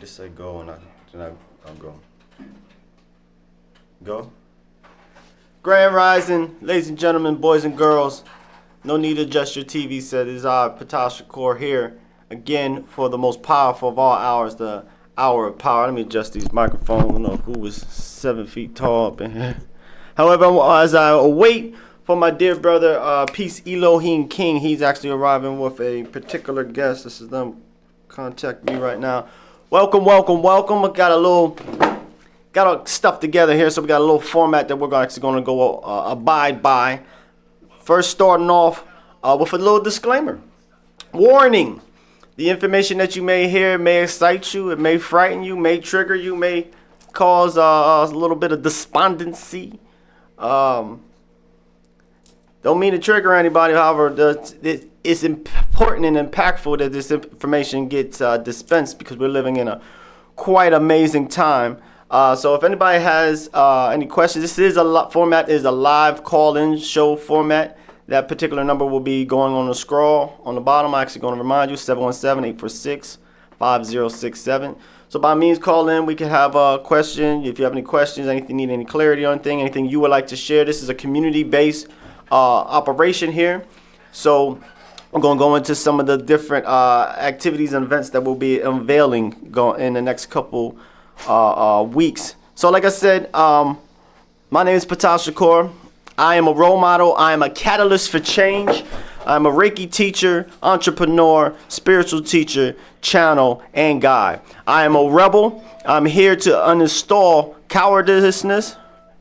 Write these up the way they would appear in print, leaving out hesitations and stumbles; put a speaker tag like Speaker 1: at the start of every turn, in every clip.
Speaker 1: Just say go and I'll go. Go. Grand Rising, ladies and gentlemen, boys and girls. No need to adjust your TV set. It is I, Ptah Shakur, here again for the most powerful of all hours, the hour of power. Let me adjust these microphones. I don't know who was 7 feet tall up in here. However, as I await for my dear brother, Peace Eloheim King, he's actually arriving with a particular guest. This is them contacting me right now. Welcome. I got stuff together here, so we got a little format that we're actually going to go abide by. First, starting off with a little disclaimer. Warning: the information that you may hear may excite you, it may frighten you, may trigger you, may cause a little bit of despondency. Don't mean to trigger anybody, however, it's important and impactful that this information gets dispensed because we're living in a quite amazing time. So if anybody has any questions, this is format is a live call-in show format. That particular number will be going on the scroll on the bottom. I'm actually going to remind you, 717-846-5067. So by means, call in. We can have a question. If you have any questions, anything, need any clarity on anything you would like to share. This is a community-based operation here. So I'm going to go into some of the different activities and events that we'll be unveiling in the next couple weeks. So like I said, my name is Ptah Shakur. I am a role model. I am a catalyst for change. I'm a Reiki teacher, entrepreneur, spiritual teacher, channel, and guide. I am a rebel. I'm here to uninstall cowardice.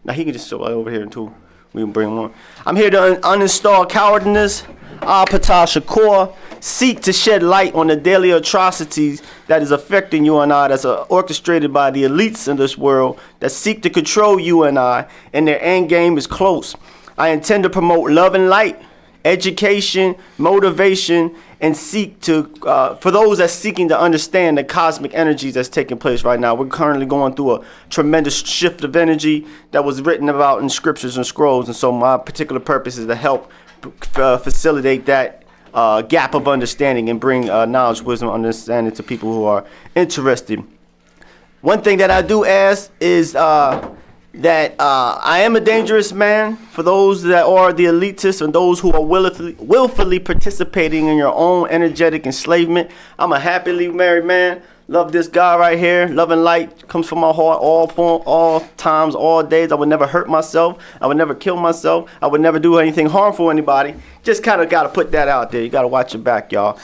Speaker 1: Now he can just show over here until we can bring him on. I'm here to uninstall cowardice. Ptah Shakur, seek to shed light on the daily atrocities that is affecting you and I, that's orchestrated by the elites in this world that seek to control you and I, and their end game is close. I intend to promote love and light, education, motivation, and seek to, for those that's seeking to understand the cosmic energies that's taking place right now. We're currently going through a tremendous shift of energy that was written about in scriptures and scrolls, and so my particular purpose is to help facilitate that gap of understanding and bring knowledge, wisdom, understanding to people who are interested. One thing that I do ask is that I am a dangerous man for those that are the elitists and those who are willfully participating in your own energetic enslavement. I'm a happily married man. Love this guy right here. Love and light comes from my heart all times, all days. I would never hurt myself. I would never kill myself. I would never do anything harmful to anybody. Just kind of got to put that out there. You got to watch your back, y'all.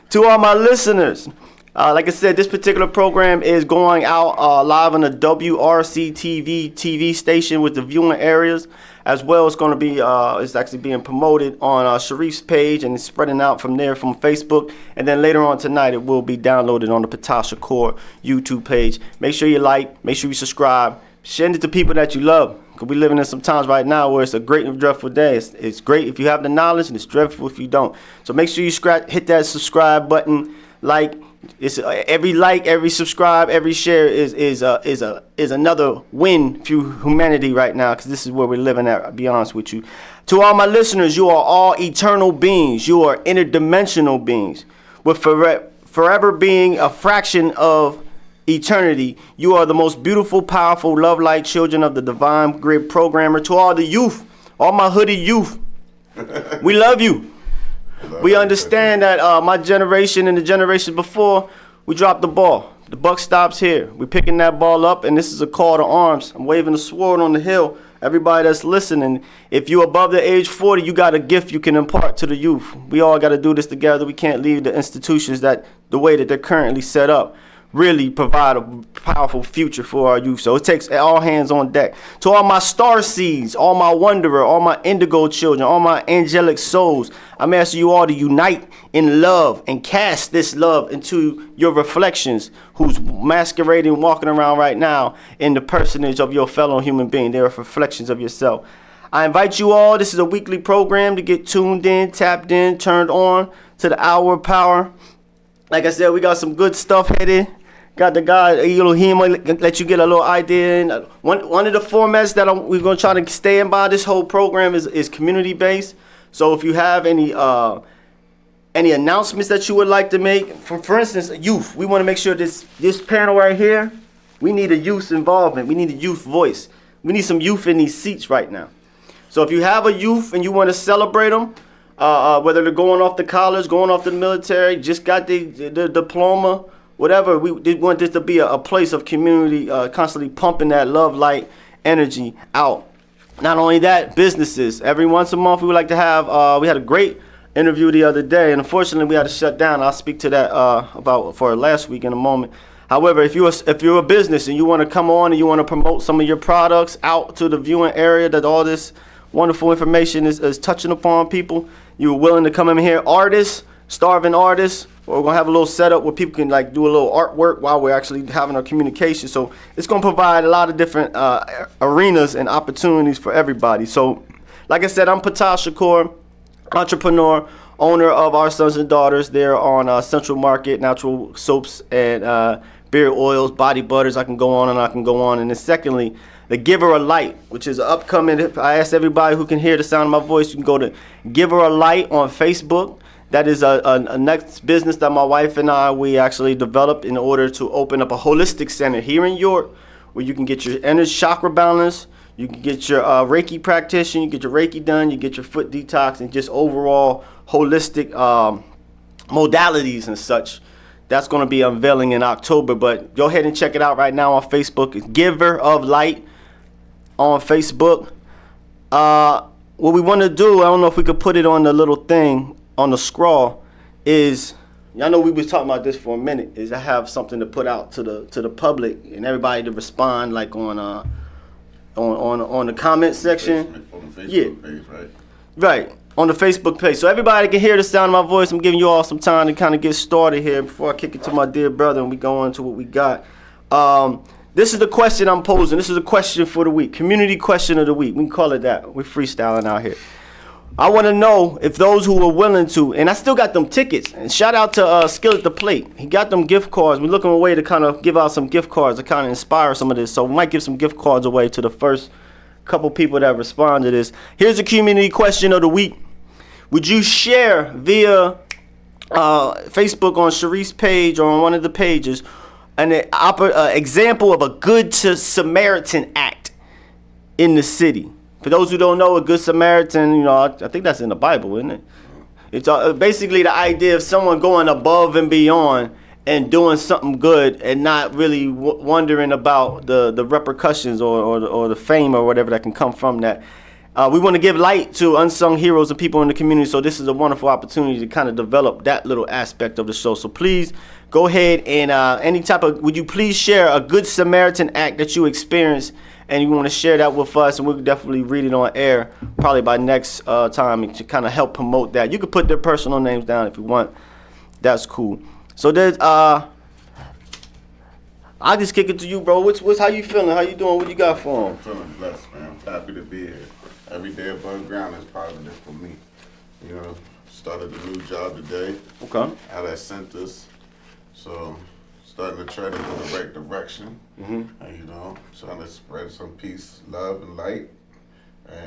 Speaker 1: To all my listeners, like I said, this particular program is going out live on the WRC TV station with the viewing areas. As well, it's going to be, it's actually being promoted on Sharif's page and it's spreading out from there from Facebook. And then later on tonight, it will be downloaded on the Ptah Shakur YouTube page. Make sure you like, make sure you subscribe, send it to people that you love. Because we're living in some times right now where it's a great and dreadful day. It's great if you have the knowledge and it's dreadful if you don't. So make sure you hit that subscribe button, like. It's every like, every subscribe, every share is another win for humanity right now, because this is where we're living at. I'll be honest with you. To all my listeners, you are all eternal beings. You are interdimensional beings, with forever being a fraction of eternity. You are the most beautiful, powerful, love-like children of the divine grid programmer. To all the youth, all my hooded youth, we love you. We understand that my generation and the generation before, we dropped the ball. The buck stops here. We're picking that ball up, and this is a call to arms. I'm waving a sword on the hill. Everybody that's listening, if you're above the age 40, you got a gift you can impart to the youth. We all got to do this together. We can't leave the institutions that the way that they're currently set up really provide a powerful future for our youth. So it takes all hands on deck. To all my star seeds, all my wanderer, all my indigo children, all my angelic souls, I'm asking you all to unite in love and cast this love into your reflections, who's masquerading, walking around right now in the personage of your fellow human being. They are reflections of yourself. I invite you all. This is a weekly program to get tuned in, tapped in, turned on to the hour of power. Like I said, we got some good stuff headed. Got the guy, Elohim, let you get a little idea. And one of the formats that we're going to try to stay in by this whole program is community-based. So if you have any Any announcements that you would like to make? For instance, youth. We want to make sure this panel right here, we need a youth involvement. We need a youth voice. We need some youth in these seats right now. So if you have a youth and you want to celebrate them, whether they're going off to college, going off to the military, just got the diploma, whatever, we want this to be a place of community, constantly pumping that love, light, energy out. Not only that, businesses. Every once a month we would like to have, we had a great interview the other day, and unfortunately we had to shut down. I'll speak to that about for last week in a moment. However, if you're a business and you want to come on and you want to promote some of your products out to the viewing area that all this wonderful information is touching upon people, you're willing to come in here, artists, starving artists, we're gonna have a little setup where people can like do a little artwork while we're actually having our communication. So it's gonna provide a lot of different arenas and opportunities for everybody. So like I said, I'm Ptah Shakur, entrepreneur, owner of Our Sons and Daughters. They're on Central Market, natural soaps and beard oils, body butters. I can go on and I can go on. And then secondly, the Giver of Light, which is upcoming. I ask everybody who can hear the sound of my voice, you can go to Giver of Light on Facebook. That is a next business that my wife and we actually developed in order to open up a holistic center here in York, where you can get your energy chakra balance, you can get your Reiki practitioner, you get your Reiki done, you get your foot detox, and just overall holistic modalities and such. That's going to be unveiling in October, but go ahead and check it out right now on Facebook. It's Giver of Light on Facebook. What we want to do, I don't know if we could put it on the little thing on the scroll, is, y'all know we was talking about this for a minute, is I have something to put out to the public and everybody to respond, like on the comment section.
Speaker 2: On the Facebook page, right?
Speaker 1: Right, on the Facebook page. So everybody can hear the sound of my voice. I'm giving you all some time to kind of get started here before I kick it to my dear brother and we go on to what we got. This is the question I'm posing. This is a question for the week. Community question of the week. We can call it that. We're freestyling out here. I want to know if those who are willing to, and I still got them tickets. And shout out to Skill at the Plate. He got them gift cards. We're looking for a way to kind of give out some gift cards to kind of inspire some of this. So we might give some gift cards away to the first couple people that respond to this. Here's a community question of the week. Would you share via Facebook on Sharice's page or on one of the pages an example of a good Samaritan act in the city? For those who don't know, a good Samaritan, you know, I think that's in the Bible, isn't it? It's basically the idea of someone going above and beyond and doing something good and not really wondering about the repercussions or the fame or whatever that can come from that. We want to give light to unsung heroes and people in the community, so this is a wonderful opportunity to kind of develop that little aspect of the show. So please go ahead and would you please share a good Samaritan act that you experienced and you want to share that with us, and we'll definitely read it on air probably by next time to kind of help promote that. You can put their personal names down if you want. That's cool. So there's I'll just kick it to you, bro. What's how you feeling? How you doing? What you got for him?
Speaker 2: I'm feeling blessed, man. I'm happy to be here. Every day above ground is positive for me. You know, started a new job today.
Speaker 1: Okay.
Speaker 2: Out at Centers. So starting to tread in the right direction.
Speaker 1: Mm-hmm.
Speaker 2: And, you know, trying to spread some peace, love, and light,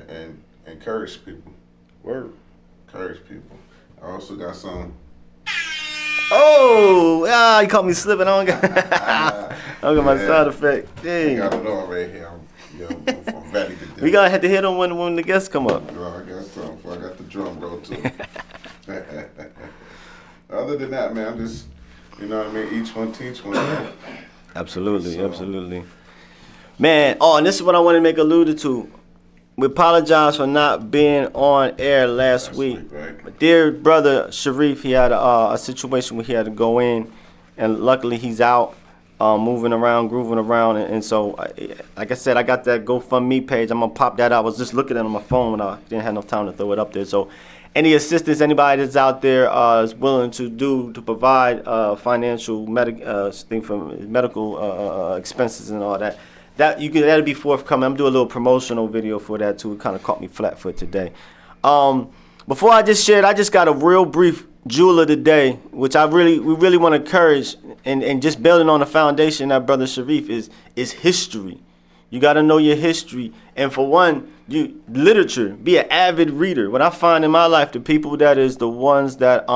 Speaker 2: and encourage people.
Speaker 1: Word.
Speaker 2: Encourage people. I also got some.
Speaker 1: Oh, you caught me slipping. I don't got my sound effect. Dang.
Speaker 2: I got it all right here. I'm ready to do.
Speaker 1: We gotta have to hit them when the guests come up.
Speaker 2: Well, I got something. I got the drum roll too. Other than that, man, I'm just, you know what I mean? Each one teach one.
Speaker 1: Absolutely, absolutely. Man, and this is what I want to make alluded to. We apologize for not being on air last week.
Speaker 2: Right?
Speaker 1: My dear brother Sharif, he had a situation where he had to go in, and luckily he's out, moving around, grooving around, and so, like I said, I got that GoFundMe page. I'm gonna pop that out. I was just looking at it on my phone, and I didn't have enough time to throw it up there. So, any assistance anybody that's out there is willing to provide financial medical expenses and all that. That'll be forthcoming. I'm doing a little promotional video for that too. It kind of caught me flat-footed today. Before I just shared, I just got a real brief jewel of the day, which we really want to encourage, and just building on the foundation that Brother Sharif is history. You got to know your history. And for one, literature, be an avid reader. What I find in my life, the people that is the ones that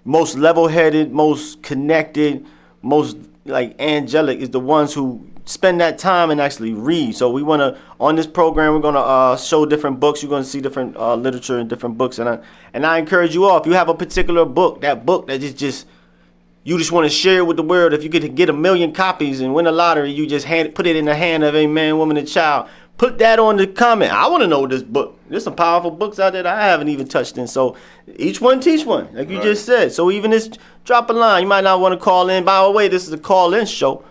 Speaker 1: most level-headed, most connected, most like angelic is the ones who spend that time and actually read. So we want to, on this program, we're going to show different books. You're going to see different literature and different books. And I encourage you all, if you have a particular book that is just you just want to share it with the world. If you could get 1 million copies and win a lottery, you just put it in the hand of a man, woman, and child. Put that on the comment. I want to know this book. There's some powerful books out there that I haven't even touched in. So each one teach one, like you just said. So even this, drop a line. You might not want to call in. By the way, this is a call-in show.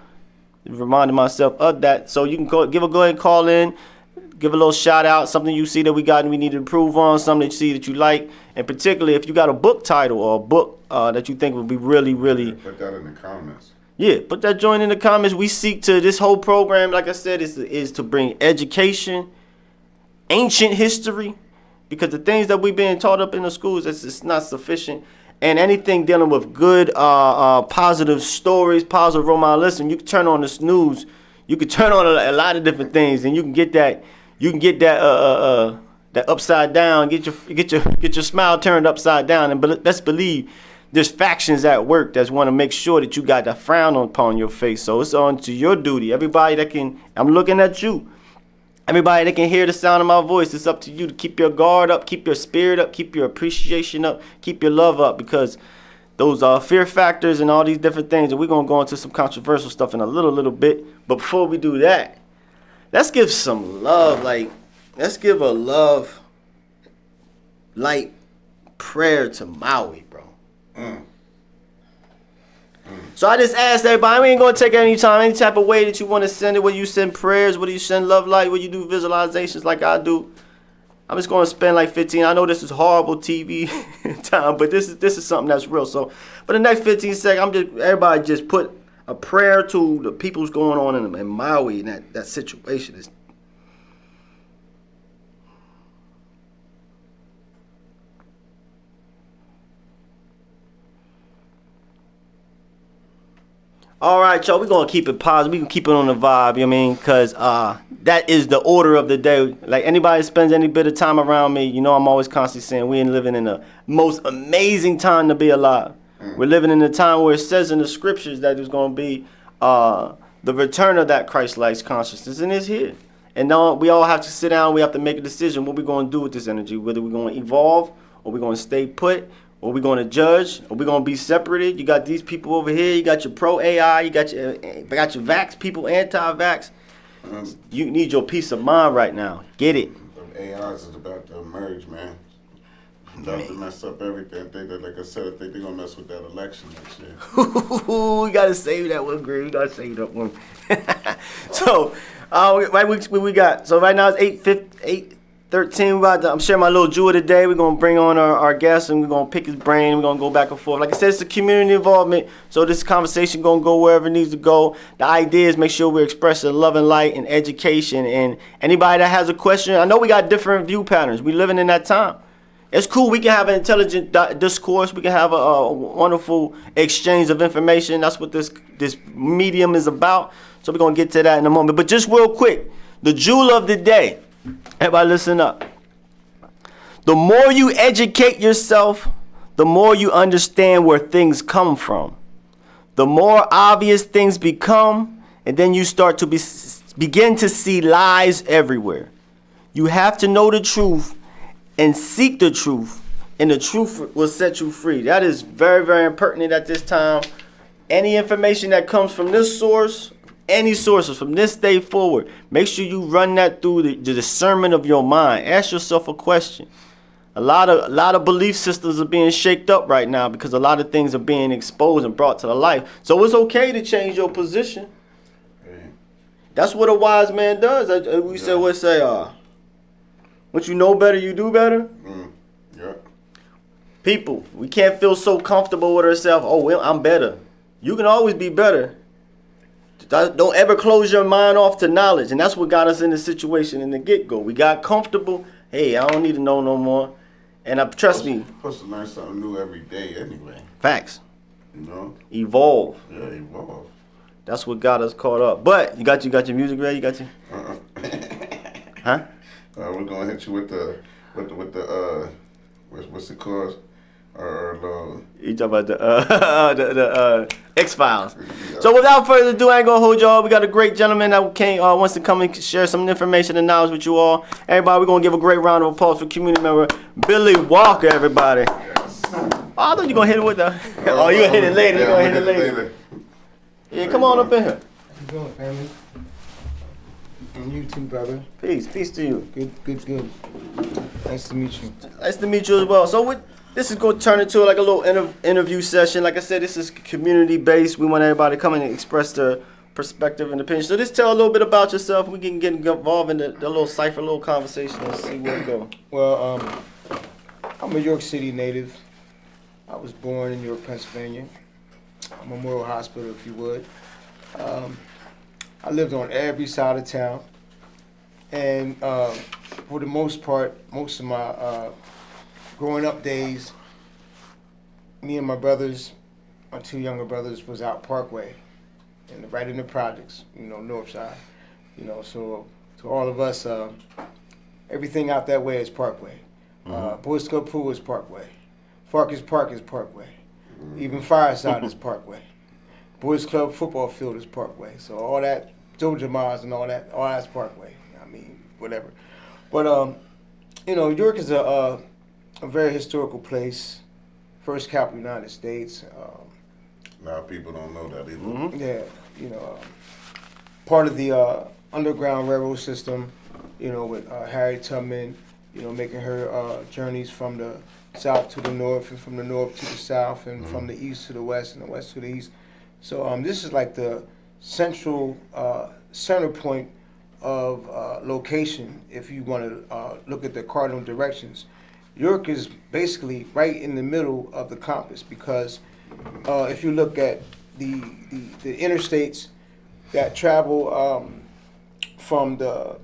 Speaker 1: Reminding myself of that. So you can go ahead and call in. Give a little shout out, something you see that we got and we need to improve on, something that you see that you like, and particularly if you got a book title or a book that you think would be really, really.
Speaker 2: Put that in the comments.
Speaker 1: Yeah, put that joint in the comments. We seek to, this whole program, like I said, is to bring education, ancient history, because the things that we've been taught up in the schools, it's not sufficient. And anything dealing with good, positive stories, positive role model. Listen, you can turn on the snooze. You can turn on a lot of different things, and you can get that. You can get that upside down. Get your smile turned upside down. And let's believe there's factions at work that want to make sure that you got that frown upon your face. So it's on to your duty. Everybody that can, I'm looking at you. Everybody that can hear the sound of my voice, it's up to you to keep your guard up, keep your spirit up, keep your appreciation up, keep your love up, because those fear factors and all these different things, and we're going to go into some controversial stuff in a little bit. But before we do that, let's give some love. Let's give a love light prayer to Maui, bro. So I just asked everybody, we ain't going to take any time, any type of way that you want to send it, whether you send prayers, whether you send love light, whether you do visualizations like I do. I'm just going to spend like 15. I know this is horrible TV time, but this is something that's real. So for the next 15 seconds, everybody just put a prayer to the people who's going on in Maui and that situation. Is all right, y'all, we're going to keep it positive. We can keep it on the vibe, you know what I mean? Because that is the order of the day. Like, anybody spends any bit of time around me, you know I'm always constantly saying we ain't living in the most amazing time to be alive. We're living in a time where it says in the scriptures that there's going to be the return of that Christ-like consciousness, and it's here. And now we all have to sit down. We have to make a decision what we're going to do with this energy, whether we're going to evolve or we're going to stay put, or we're going to judge, or we're going to be separated. You got these people over here. You got your pro-AI. You got your vax people, anti-vax. You need your peace of mind right now. Get it.
Speaker 2: The AIs is about to emerge, man. About to mess up everything. I think that, like I said, I think they're going to mess with that election next year.
Speaker 1: We got to save that one, Greg. We got to save that one. So, what we got? So right now it's 8:13. I'm sharing my little jewel today. We're going to bring on our guest, and we're going to pick his brain. We're going to go back and forth. Like I said, it's a community involvement, so this conversation going to go wherever it needs to go. The idea is make sure we're expressing love and light and education. And anybody that has a question, I know we got different view patterns. We living in that time. It's cool. We can have an intelligent discourse. We can have a wonderful exchange of information. That's what this medium is about. So we're going to get to that in a moment. But just real quick, the jewel of the day. Everybody listen up. The more you educate yourself, the more you understand where things come from. The more obvious things become, and then you start to begin to see lies everywhere. You have to know the truth and seek the truth, and the truth will set you free. That is very, very pertinent at this time. Any information that comes from this source, any sources from this day forward, make sure you run that through the discernment of your mind. Ask yourself a question. A lot of belief systems are being shaked up right now because a lot of things are being exposed and brought to the light. So it's okay to change your position. That's what a wise man does. We say, once you know better, you do better.
Speaker 2: Yeah.
Speaker 1: People, we can't feel so comfortable with ourselves. Oh, well, I'm better. You can always be better. Don't ever close your mind off to knowledge. And that's what got us in the situation in the get-go. We got comfortable. Hey, I don't need to know no more. And trust me.
Speaker 2: You're supposed to learn something new every day anyway.
Speaker 1: Facts.
Speaker 2: You know?
Speaker 1: Evolve.
Speaker 2: Yeah, evolve.
Speaker 1: That's what got us caught up. But you got your music ready? You got your huh?
Speaker 2: We're gonna hit you with the what's it called?
Speaker 1: You talking about the X-Files. So without further ado, I ain't gonna hold y'all. We got a great gentleman that wants to come and share some information and knowledge with you all. Everybody, we're gonna give a great round of applause for community member Billy Walker, everybody.
Speaker 2: Yes.
Speaker 1: Oh, I thought you gonna hit it with the oh, you gonna hit it later. You gonna hit it later. Yeah, come on up in here.
Speaker 3: How you doing, family? And you too, brother.
Speaker 1: Peace to you.
Speaker 3: Good. Nice to meet you.
Speaker 1: Nice to meet you as well. So this is going to turn into like a little interview session. Like I said, this is community based. We want everybody to come in and express their perspective and opinion. So just tell a little bit about yourself. We can get involved in the little cipher, little conversation, and see where we go.
Speaker 3: Well, I'm a York City native. I was born in York, Pennsylvania. Memorial Hospital, if you would. I lived on every side of town, and for the most part, most of my growing up days, me and my brothers, my two younger brothers, was out Parkway, and right in the projects, North Side. So to all of us, everything out that way is Parkway. Boys Club Pool is Parkway. Farkas Park is Parkway. Even Fireside is Parkway. Boys Club football field is Parkway. So all that, Georgia Mars and all that's Parkway. I mean, whatever. But York is a very historical place. First capital of the United States.
Speaker 2: A lot of people don't know that either.
Speaker 3: Yeah, part of the Underground Railroad system. With Harriet Tubman, making her journeys from the south to the north, and from the north to the south, and from the east to the west, and the west to the east. So this is like the central center point of location if you want to look at the cardinal directions. York is basically right in the middle of the compass because if you look at the interstates that travel from the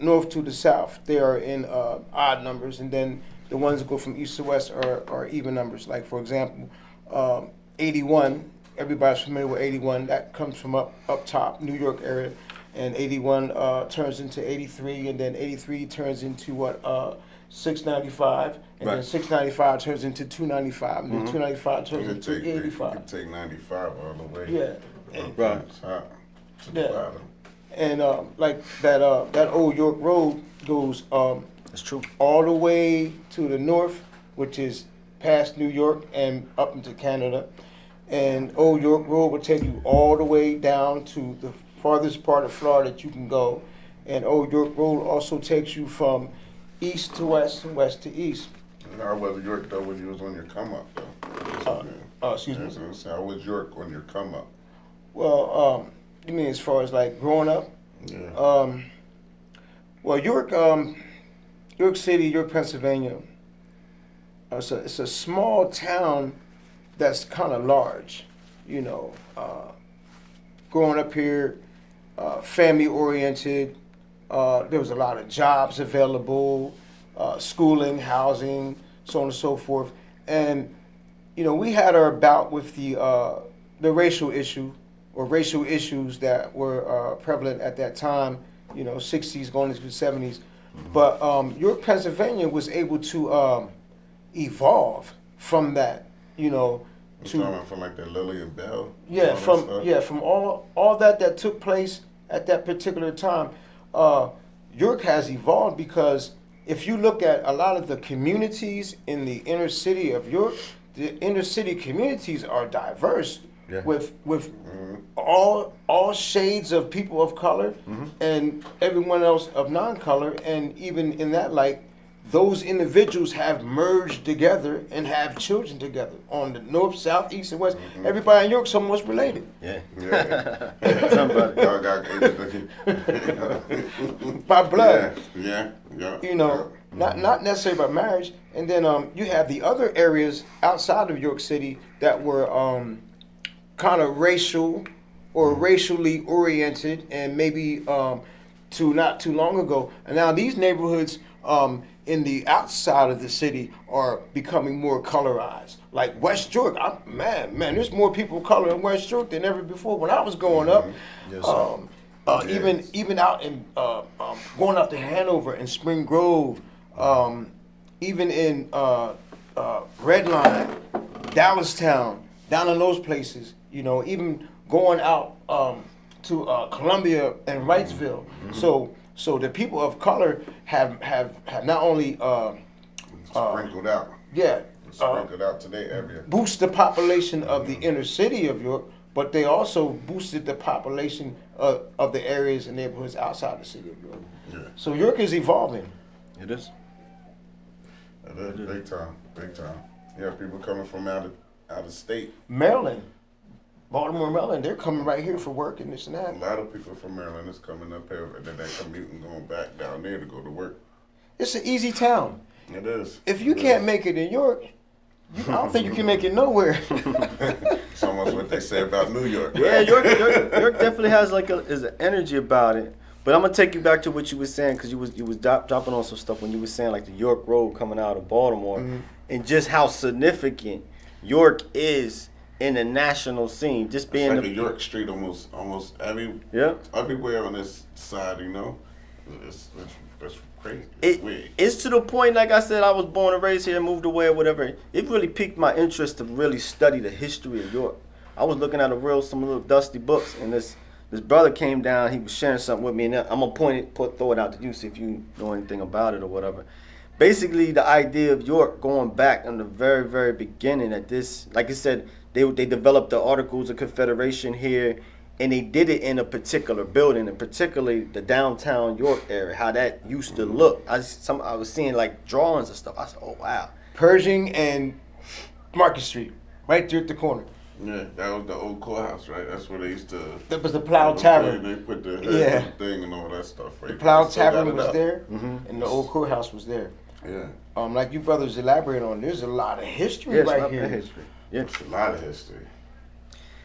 Speaker 3: north to the south, they are in odd numbers, and then the ones that go from east to west are even numbers. Like, for example, 81, everybody's familiar with 81. That comes from up top, New York area. And 81 turns into 83, and then 83 turns into 695, and then 695 turns into 295, and then 295 turns into 85.
Speaker 2: You can take 95 all the way.
Speaker 3: Yeah.
Speaker 2: Right. To the bottom.
Speaker 3: And like that old York Road goes
Speaker 1: That's true.
Speaker 3: all the way to the north, which is past New York and up into Canada. And Old York Road will take you all the way down to the farthest part of Florida that you can go. And Old York Road also takes you from east to west and west to east.
Speaker 2: How was York though when you was on your come up though?
Speaker 3: Excuse me.
Speaker 2: How was York on your come up?
Speaker 3: Well, you mean as far as like growing up?
Speaker 2: Yeah.
Speaker 3: Well, York City, York, Pennsylvania. It's a small town that's kind of large. Growing up here, family oriented. There was a lot of jobs available, schooling, housing, so on and so forth. And we had our bout with the racial issue or racial issues that were prevalent at that time. 60s going into the 70s. But York, Pennsylvania was able to evolve from that.
Speaker 2: From like the Lillian Bell.
Speaker 3: Yeah, from all that took place at that particular time. York has evolved because if you look at a lot of the communities in the inner city of York, the inner city communities are diverse with all shades of people of color and everyone else of non-color, and even in that light, those individuals have merged together and have children together on the north, south, east, and west. Everybody in York somewhat related.
Speaker 1: Yeah.
Speaker 2: Somebody. Y'all got
Speaker 3: by blood.
Speaker 2: Yeah.
Speaker 3: Not necessarily by marriage. And then you have the other areas outside of York City that were kind of racial or racially oriented, and maybe to not too long ago. And now these neighborhoods in the outside of the city are becoming more colorized. Like West York, man, there's more people of color in West York than ever before. When I was growing up,
Speaker 1: Yes, sir.
Speaker 3: even out in going out to Hanover and Spring Grove, even in Redline, Dallastown, down in those places, even going out to Columbia and Wrightsville. So the people of color have not only
Speaker 2: Sprinkled out.
Speaker 3: yeah
Speaker 2: Sprinkled out to their area.
Speaker 3: boost the population of the inner city of York, but they also boosted the population of the areas and neighborhoods outside the city of York.
Speaker 2: Yeah.
Speaker 3: So York is evolving.
Speaker 1: It is.
Speaker 2: It is big time. Big time. Yeah, people coming from out of state.
Speaker 3: Maryland, Baltimore, Maryland, they're coming right here for work and this and
Speaker 2: A
Speaker 3: that.
Speaker 2: lot of people from Maryland is coming up here and then they commuting going back down there to go to work.
Speaker 3: It's an easy town.
Speaker 2: It is.
Speaker 3: If you can't make it in York, I don't think you can make it nowhere.
Speaker 2: It's almost what they say about New York.
Speaker 1: Yeah,
Speaker 2: right?
Speaker 1: York definitely has is an energy about it. But I'm gonna take you back to what you were saying, because you was dropping on some stuff when you were saying like the York Road coming out of Baltimore, and just how significant York is in the national scene. Just being
Speaker 2: It's like a York Street almost everywhere on this side, It's crazy. It's weird.
Speaker 1: It's to the point, like I said, I was born and raised here, moved away or whatever. It really piqued my interest to really study the history of York. I was looking at some little dusty books, and this brother came down. He was sharing something with me, and I'm gonna throw it out to you, see if you know anything about it or whatever. Basically, the idea of York going back in the very, very beginning, at this, like I said, they developed the Articles of Confederation here, and they did it in a particular building, and particularly the downtown York area, how that used to look. I was seeing like drawings and stuff. I said, oh wow.
Speaker 3: Pershing and Market Street, right there at the corner.
Speaker 2: Yeah, that was the old courthouse, right? That's where they used to.
Speaker 3: That was the Plow Tavern.
Speaker 2: They put the thing and all that stuff. Right?
Speaker 3: The Plow
Speaker 2: They still got
Speaker 3: Tavern
Speaker 2: it
Speaker 3: was
Speaker 2: up.
Speaker 3: there, and the old courthouse was there.
Speaker 2: Yeah,
Speaker 3: Like you brothers elaborate on, there's a lot of history
Speaker 1: Yes,
Speaker 3: right
Speaker 1: not
Speaker 3: here.
Speaker 1: the history. Yeah.
Speaker 2: it's a lot of history.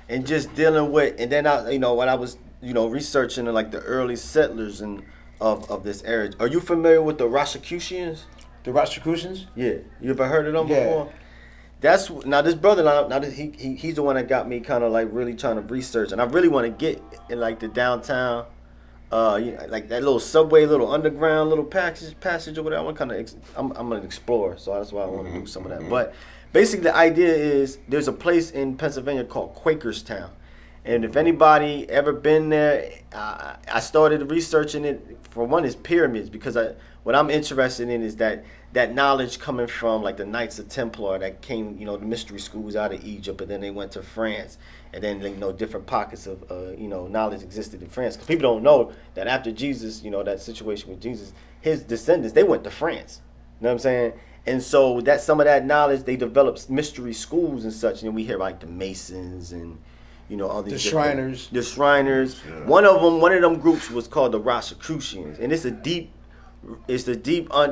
Speaker 1: And just dealing with, and then when I was, researching like the early settlers and of this area. Are you familiar with the Rosicrucians?
Speaker 3: The Rosicrucians?
Speaker 1: Yeah, you ever heard of them
Speaker 3: Yeah.
Speaker 1: before? This brother, he's the one that got me kind of like really trying to research, and I really want to get in like the downtown, like that little subway, little underground, little passage or whatever. I'm an explorer, so that's why I want to do some of that. But basically, the idea is there's a place in Pennsylvania called Quakerstown, and if anybody ever been there, I started researching it. For one, is pyramids, because what I'm interested in is that knowledge coming from like the Knights of Templar that came, the mystery schools out of Egypt, and then they went to France, and then different pockets of knowledge existed in France. Because people don't know that after Jesus, that situation with Jesus, his descendants, they went to France. You know what I'm saying? And so that some of that knowledge, they developed mystery schools and such, and we hear like the Masons and all these
Speaker 3: The Shriners.
Speaker 1: The Shriners.
Speaker 2: Yeah.
Speaker 1: One of them groups was called the Rosicrucians, and it's a deep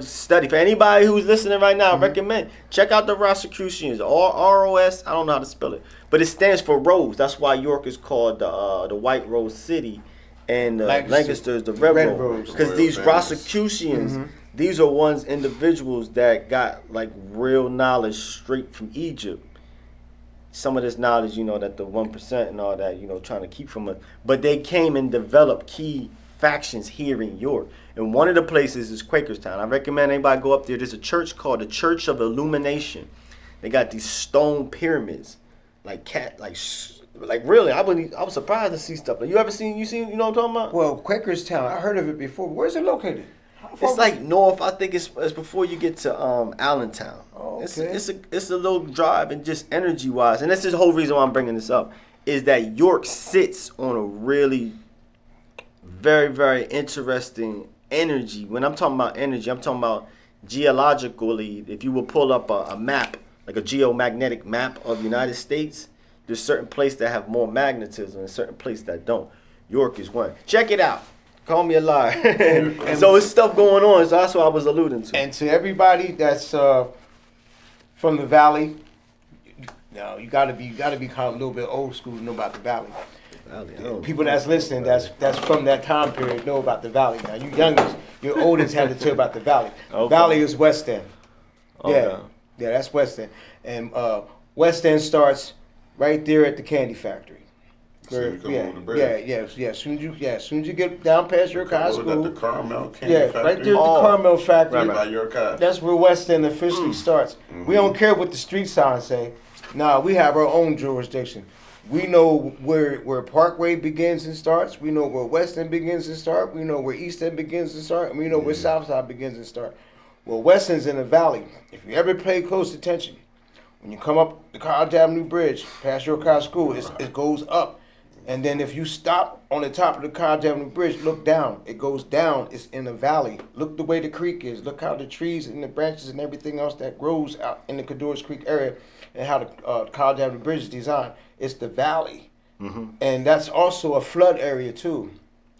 Speaker 1: study for anybody who's listening right now. I recommend check out the Rosicrucians. ROS. I don't know how to spell it, but it stands for Rose. That's why York is called the White Rose City, and Lancaster is the Red Rose. Because these Rosicrucians, these are individuals that got like real knowledge straight from Egypt. Some of this knowledge, that the 1% and all that, trying to keep from us. But they came and developed key factions here in York. And one of the places is Quakerstown. I recommend anybody go up there. There's a church called the Church of Illumination. They got these stone pyramids, really. I was surprised to see stuff. Like, you know what I'm talking about?
Speaker 3: Well, Quakerstown, I heard of it before. Where's it located?
Speaker 1: It's like north. I think it's before you get to Allentown.
Speaker 3: Oh, okay.
Speaker 1: It's a little drive, and just energy wise, and that's the whole reason why I'm bringing this up, is that York sits on a really very, very interesting energy. When I'm talking about energy, I'm talking about geologically. If you will pull up a map, like a geomagnetic map of the United States, there's certain places that have more magnetism and certain places that don't. York is one. Check it out. Call me a liar. and so it's stuff going on. So that's what I was alluding to.
Speaker 3: And to everybody that's from the Valley, you gotta be kind of a little bit old school to know about the Valley.
Speaker 1: Valley. I don't
Speaker 3: People
Speaker 1: know.
Speaker 3: that's listening, that's from that time period, know about the Valley. Now, you youngest, your oldest had to tell about the Valley.
Speaker 1: Okay.
Speaker 3: Valley is West End. Yeah,
Speaker 1: Okay.
Speaker 3: yeah, that's West End. And West End starts right there at the Candy Factory.
Speaker 2: So you come
Speaker 3: yeah,
Speaker 2: over the bridge.
Speaker 3: yeah. As soon as you get down past your high
Speaker 2: Was that the
Speaker 3: school,
Speaker 2: Caramel Candy
Speaker 3: yeah,
Speaker 2: Factory?
Speaker 3: right there at the
Speaker 1: Oh,
Speaker 3: Carmel Factory.
Speaker 1: right.
Speaker 2: By your car.
Speaker 3: That's where West End officially starts. We don't care what the street signs say. Nah, we have our own jurisdiction. We know where Parkway begins and starts. We know where West End begins and starts. We know where East End begins and starts. And we know where South Side begins and starts. Well, West End's in the valley. If you ever pay close attention, when you come up the College Avenue Bridge, past your car school, it goes up. And then if you stop on the top of the College Avenue Bridge, look down. It goes down. It's in the valley. Look the way the creek is. Look how the trees and the branches and everything else that grows out in the Cadores Creek area and how the College Avenue Bridge is designed. It's the valley. And that's also a flood area too.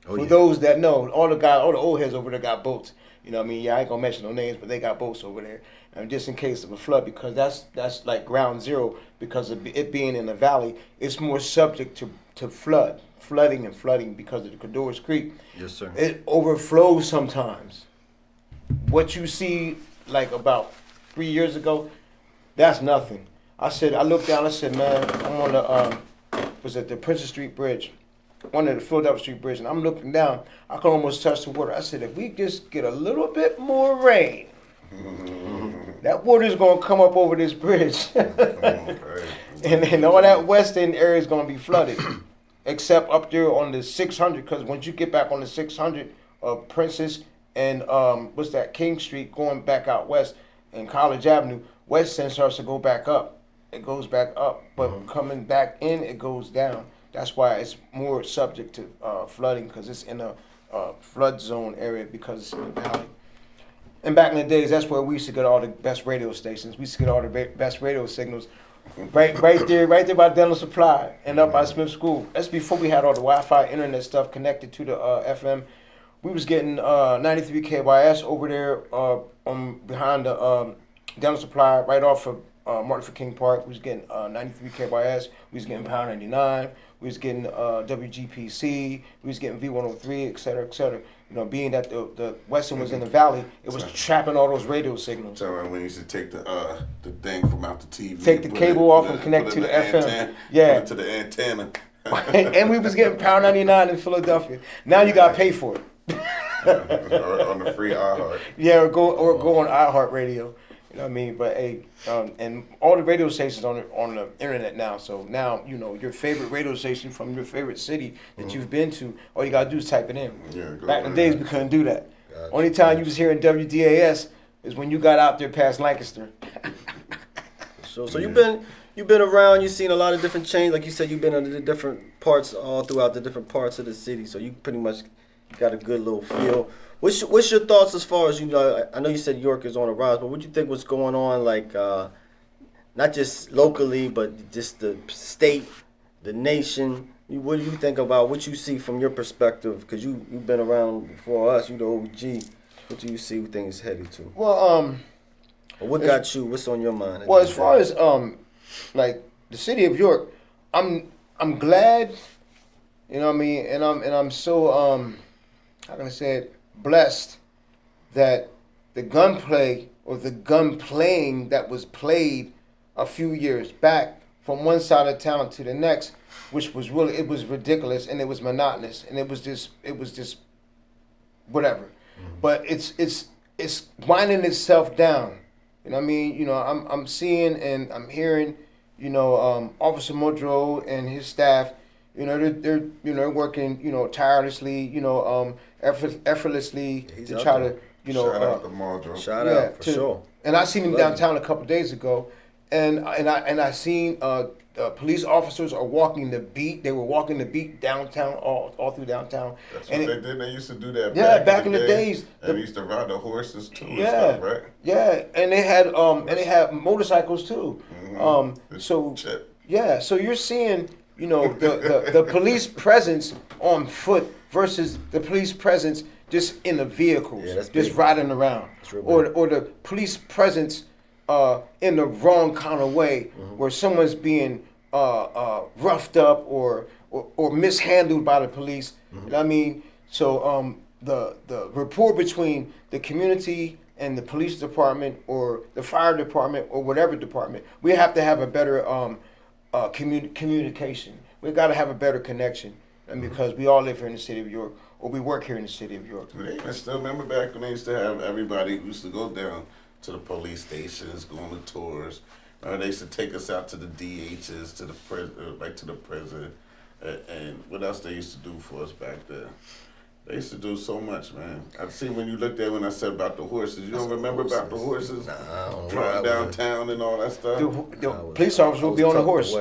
Speaker 3: For those that know, all the old heads over there got boats. You know what I mean? Yeah, I ain't gonna mention no names, but they got boats over there. And just in case of a flood, because that's like ground zero, because of it being in the valley, it's more subject to flooding because of the Cadores Creek.
Speaker 1: Yes, sir.
Speaker 3: It overflows sometimes. What you see like about 3 years ago, that's nothing. I looked down, I said, man, I'm on the Princess Street Bridge, one of the Philadelphia Street Bridge, and I'm looking down, I can almost touch the water. I said, if we just get a little bit more rain, that water's gonna come up over this bridge. and all that West End area is gonna be flooded. Except up there on the 600, because once you get back on the 600 of Princess and what's that, King Street, going back out west and College Avenue, West End starts to go back up. It goes back up, but coming back in, it goes down. That's why it's more subject to flooding, because it's in a flood zone area because it's in the valley. And back in the days, that's where we used to get all the best radio stations. We used to get all the best radio signals. Right there by Dental Supply and up by Smith School. That's before we had all the Wi-Fi internet stuff connected to the FM. We was getting 93 KYS over there behind the Dental Supply, right off of Martin Luther King Park. We was getting 93 KYS. We was getting Power 99. We was getting WGPC. We was getting V103, et cetera, et cetera. You know, being that the Western was in the valley, it was trapping all those radio signals.
Speaker 2: Tell me when you used to take the thing from out the TV.
Speaker 3: Take the cable off and connect to the FM.
Speaker 2: Antenna,
Speaker 3: Yeah.
Speaker 2: put it to the antenna.
Speaker 3: And we was getting Power 99 in Philadelphia. Now you gotta pay for it.
Speaker 2: Or on the free iHeart.
Speaker 3: Yeah, or go on iHeartRadio. You know what I mean? But hey, and all the radio stations on the internet now. So now you know your favorite radio station from your favorite city that you've been to. All you gotta do is type it in.
Speaker 2: Yeah,
Speaker 3: Back in the days we couldn't do that. Only time you was hearing WDAS is when you got out there past Lancaster.
Speaker 1: So you've been around. You've seen a lot of different change. Like you said, you've been in the different parts all throughout the different parts of the city. So you pretty much got a good little feel. What's your thoughts as far as, you know, I know you said York is on the rise, but what do you think was going on, like, not just locally, but just the state, the nation? What do you think about what you see from your perspective? Because you've been around before us, you the OG. What do you see things headed to?
Speaker 3: Well,
Speaker 1: Or what got you? What's on your mind?
Speaker 3: well, as far as like the city of York, I'm glad, you know what I mean, and I'm so how can I say it, blessed that the gunplay or the gun playing that was played a few years back from one side of town to the next, which was really, it was ridiculous and it was monotonous and it was just whatever. But it's winding itself down. You know what I mean? You know, I'm seeing and I'm hearing, you know, Officer Mudrow and his staff, you know, they're working, you know, tirelessly, you know, effortlessly to try to, you know,
Speaker 2: Shout out to Mudrow.
Speaker 1: Shout out for sure.
Speaker 3: And I seen him downtown a couple days ago, and I seen police officers are walking the beat. They were walking the beat downtown, all through downtown.
Speaker 2: That's what they did. They used to do that.
Speaker 3: Yeah, back in the days.
Speaker 2: And they used to ride the horses too and
Speaker 3: Yeah,
Speaker 2: stuff, right?
Speaker 3: yeah, and they had motorcycles too. So yeah, so you're seeing, you know, the police presence on foot versus the police presence just in the vehicles,
Speaker 1: Yeah, that's
Speaker 3: just
Speaker 1: big.
Speaker 3: riding around,
Speaker 1: That's real
Speaker 3: or
Speaker 1: big.
Speaker 3: the police presence in the wrong kind of way, where someone's being roughed up or or mishandled by the police. You know what I mean? So the rapport between the community and the police department or the fire department or whatever department, we have to have a better communication. We got to have a better connection, and because we all live here in the city of York, or we work here in the city of York.
Speaker 2: They even still remember back when they used to have everybody used to go down to the police stations, go on the tours. They used to take us out to the DHs, to the prison, like to the prison, and what else they used to do for us back there. They used to do so much, man. I've seen when you looked at when I said about the horses. You don't remember about the horses?
Speaker 1: Nah, I don't
Speaker 2: Flying downtown and all that stuff?
Speaker 3: The police officer will be on a horse.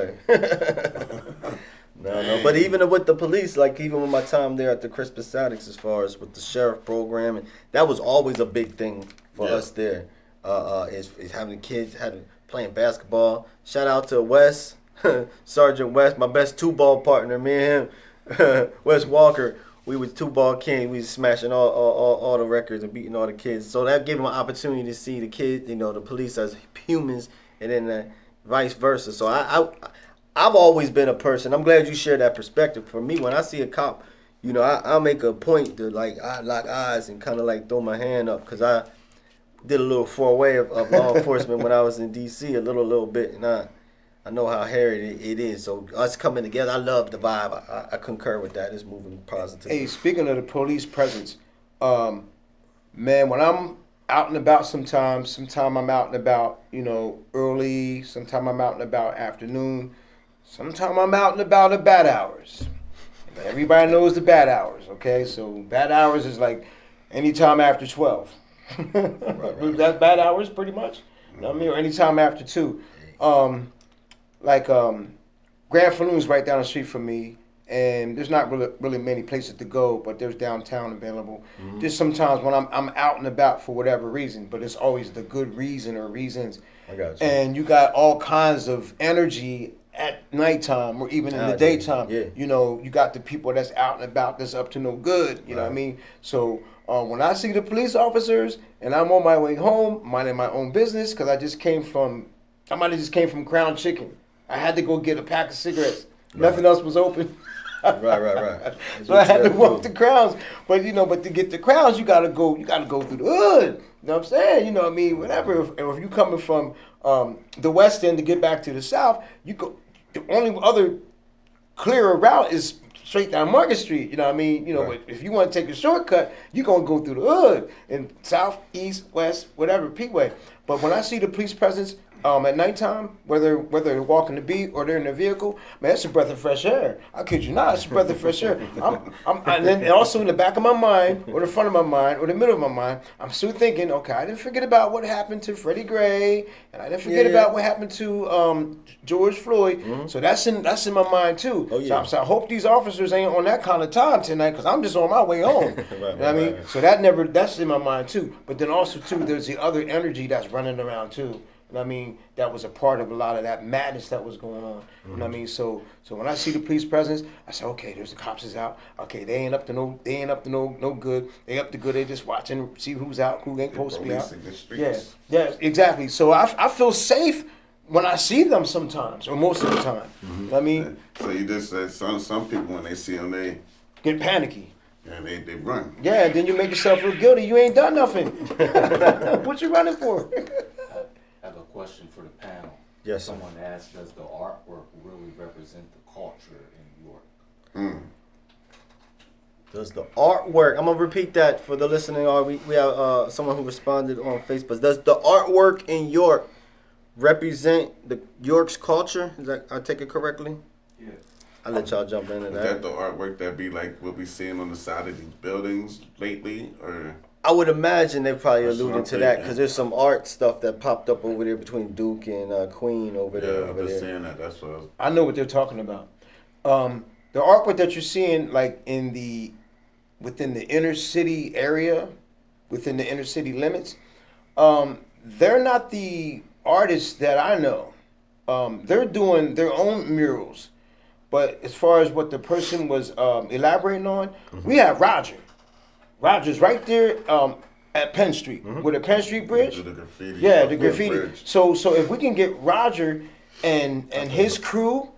Speaker 1: No. But even with the police, like even with my time there at the Crispus Attucks, as far as with the sheriff program, and that was always a big thing for us there. Is having the kids playing basketball. Shout out to Wes, Sergeant West, my best 2-ball partner. Me and him, Wes Walker. We was 2-ball king. We was smashing all the records and beating all the kids. So that gave him an opportunity to see the kids, the police as humans, and then vice versa. So I've always been a person. I'm glad you shared that perspective. For me, when I see a cop, I'll make a point to I lock eyes and kind of like throw my hand up, because I did a little foray of law enforcement when I was in D.C. a little bit, and I know how hairy it is. So us coming together, I love the vibe. I concur with that. It's moving positively.
Speaker 3: Hey, speaking of the police presence, man, when I'm out and about sometime I'm out and about, early, sometime I'm out and about afternoon, sometime I'm out and about at bad hours. Everybody knows the bad hours, okay? So bad hours is like anytime after 12. Right. That's bad hours pretty much. You know what I mean? Or anytime after 2. Grand Falloon's right down the street from me, and there's not really many places to go, but there's downtown available. Mm-hmm. Just sometimes when I'm out and about for whatever reason, but it's always the good reason or reasons.
Speaker 1: I got you.
Speaker 3: And you got all kinds of energy at nighttime or even in the daytime.
Speaker 1: Yeah.
Speaker 3: You got the people that's out and about that's up to no good. You know what I mean? So when I see the police officers and I'm on my way home, minding my own business, because I might have just came from Crown Chicken. I had to go get a pack of cigarettes. Right. Nothing else was open.
Speaker 1: Right.
Speaker 3: So I had to walk the Crowns. But to get the Crowns, you gotta go through the hood. You know what I'm saying? You know what I mean? Whatever. If you coming from the West End to get back to the South, you go. The only other clearer route is straight down Market Street. You know what I mean? But if you want to take a shortcut, you're gonna go through the hood in South, East, West, whatever, Peakway. But when I see the police presence at nighttime, whether they're walking the beat or they're in their vehicle, man, it's a breath of fresh air. I kid you not, it's a breath of fresh air. And also in the back of my mind, or the front of my mind, or the middle of my mind, I'm still thinking, okay, I didn't forget about what happened to Freddie Gray, and I didn't forget about what happened to George Floyd. Mm-hmm. So that's in my mind too. Oh, yeah. So I hope these officers ain't on that kind of time tonight, because I'm just on my way home. You know what I mean? So that's in my mind too. But then also too, there's the other energy that's running around too. You know what I mean? That was a part of a lot of that madness that was going on. Mm-hmm. You know what I mean? So when I see the police presence, I say, okay, there's the cops is out. Okay, they ain't up to no good. They up to good. They just watching, see who's out, who ain't supposed to be out. Yeah, exactly. So I feel safe when I see them sometimes, or most of the time. Mm-hmm. You know what I mean?
Speaker 2: So you just said some people when they see them, they
Speaker 3: get panicky.
Speaker 2: Yeah, they run.
Speaker 3: Yeah, and then you make yourself feel guilty. You ain't done nothing. What you running for?
Speaker 4: I have a question for the panel.
Speaker 1: Yes.
Speaker 4: Someone asked, does the artwork really represent the culture in York?
Speaker 1: Does the artwork, I'm going to repeat that for the listening audience. We have someone who responded on Facebook. Does the artwork in York represent the York's culture? Is that, I take it correctly?
Speaker 4: Yeah.
Speaker 1: I'll let y'all jump into that.
Speaker 2: Is that the artwork that be like what we seeing on the side of these buildings lately? Or
Speaker 1: I would imagine they're probably alluding to that, because there's some art stuff that popped up over there between Duke and Queen over there.
Speaker 2: Yeah, I'm just saying that. That's what
Speaker 3: I know what they're talking about. The artwork that you're seeing, like within the inner city area, within the inner city limits, they're not the artists that I know. They're doing their own murals. But as far as what the person was elaborating on, we have Roger. Roger's right there at Penn Street, with the Penn Street Bridge.
Speaker 2: The graffiti.
Speaker 3: Yeah, the graffiti. So if we can get Roger and his crew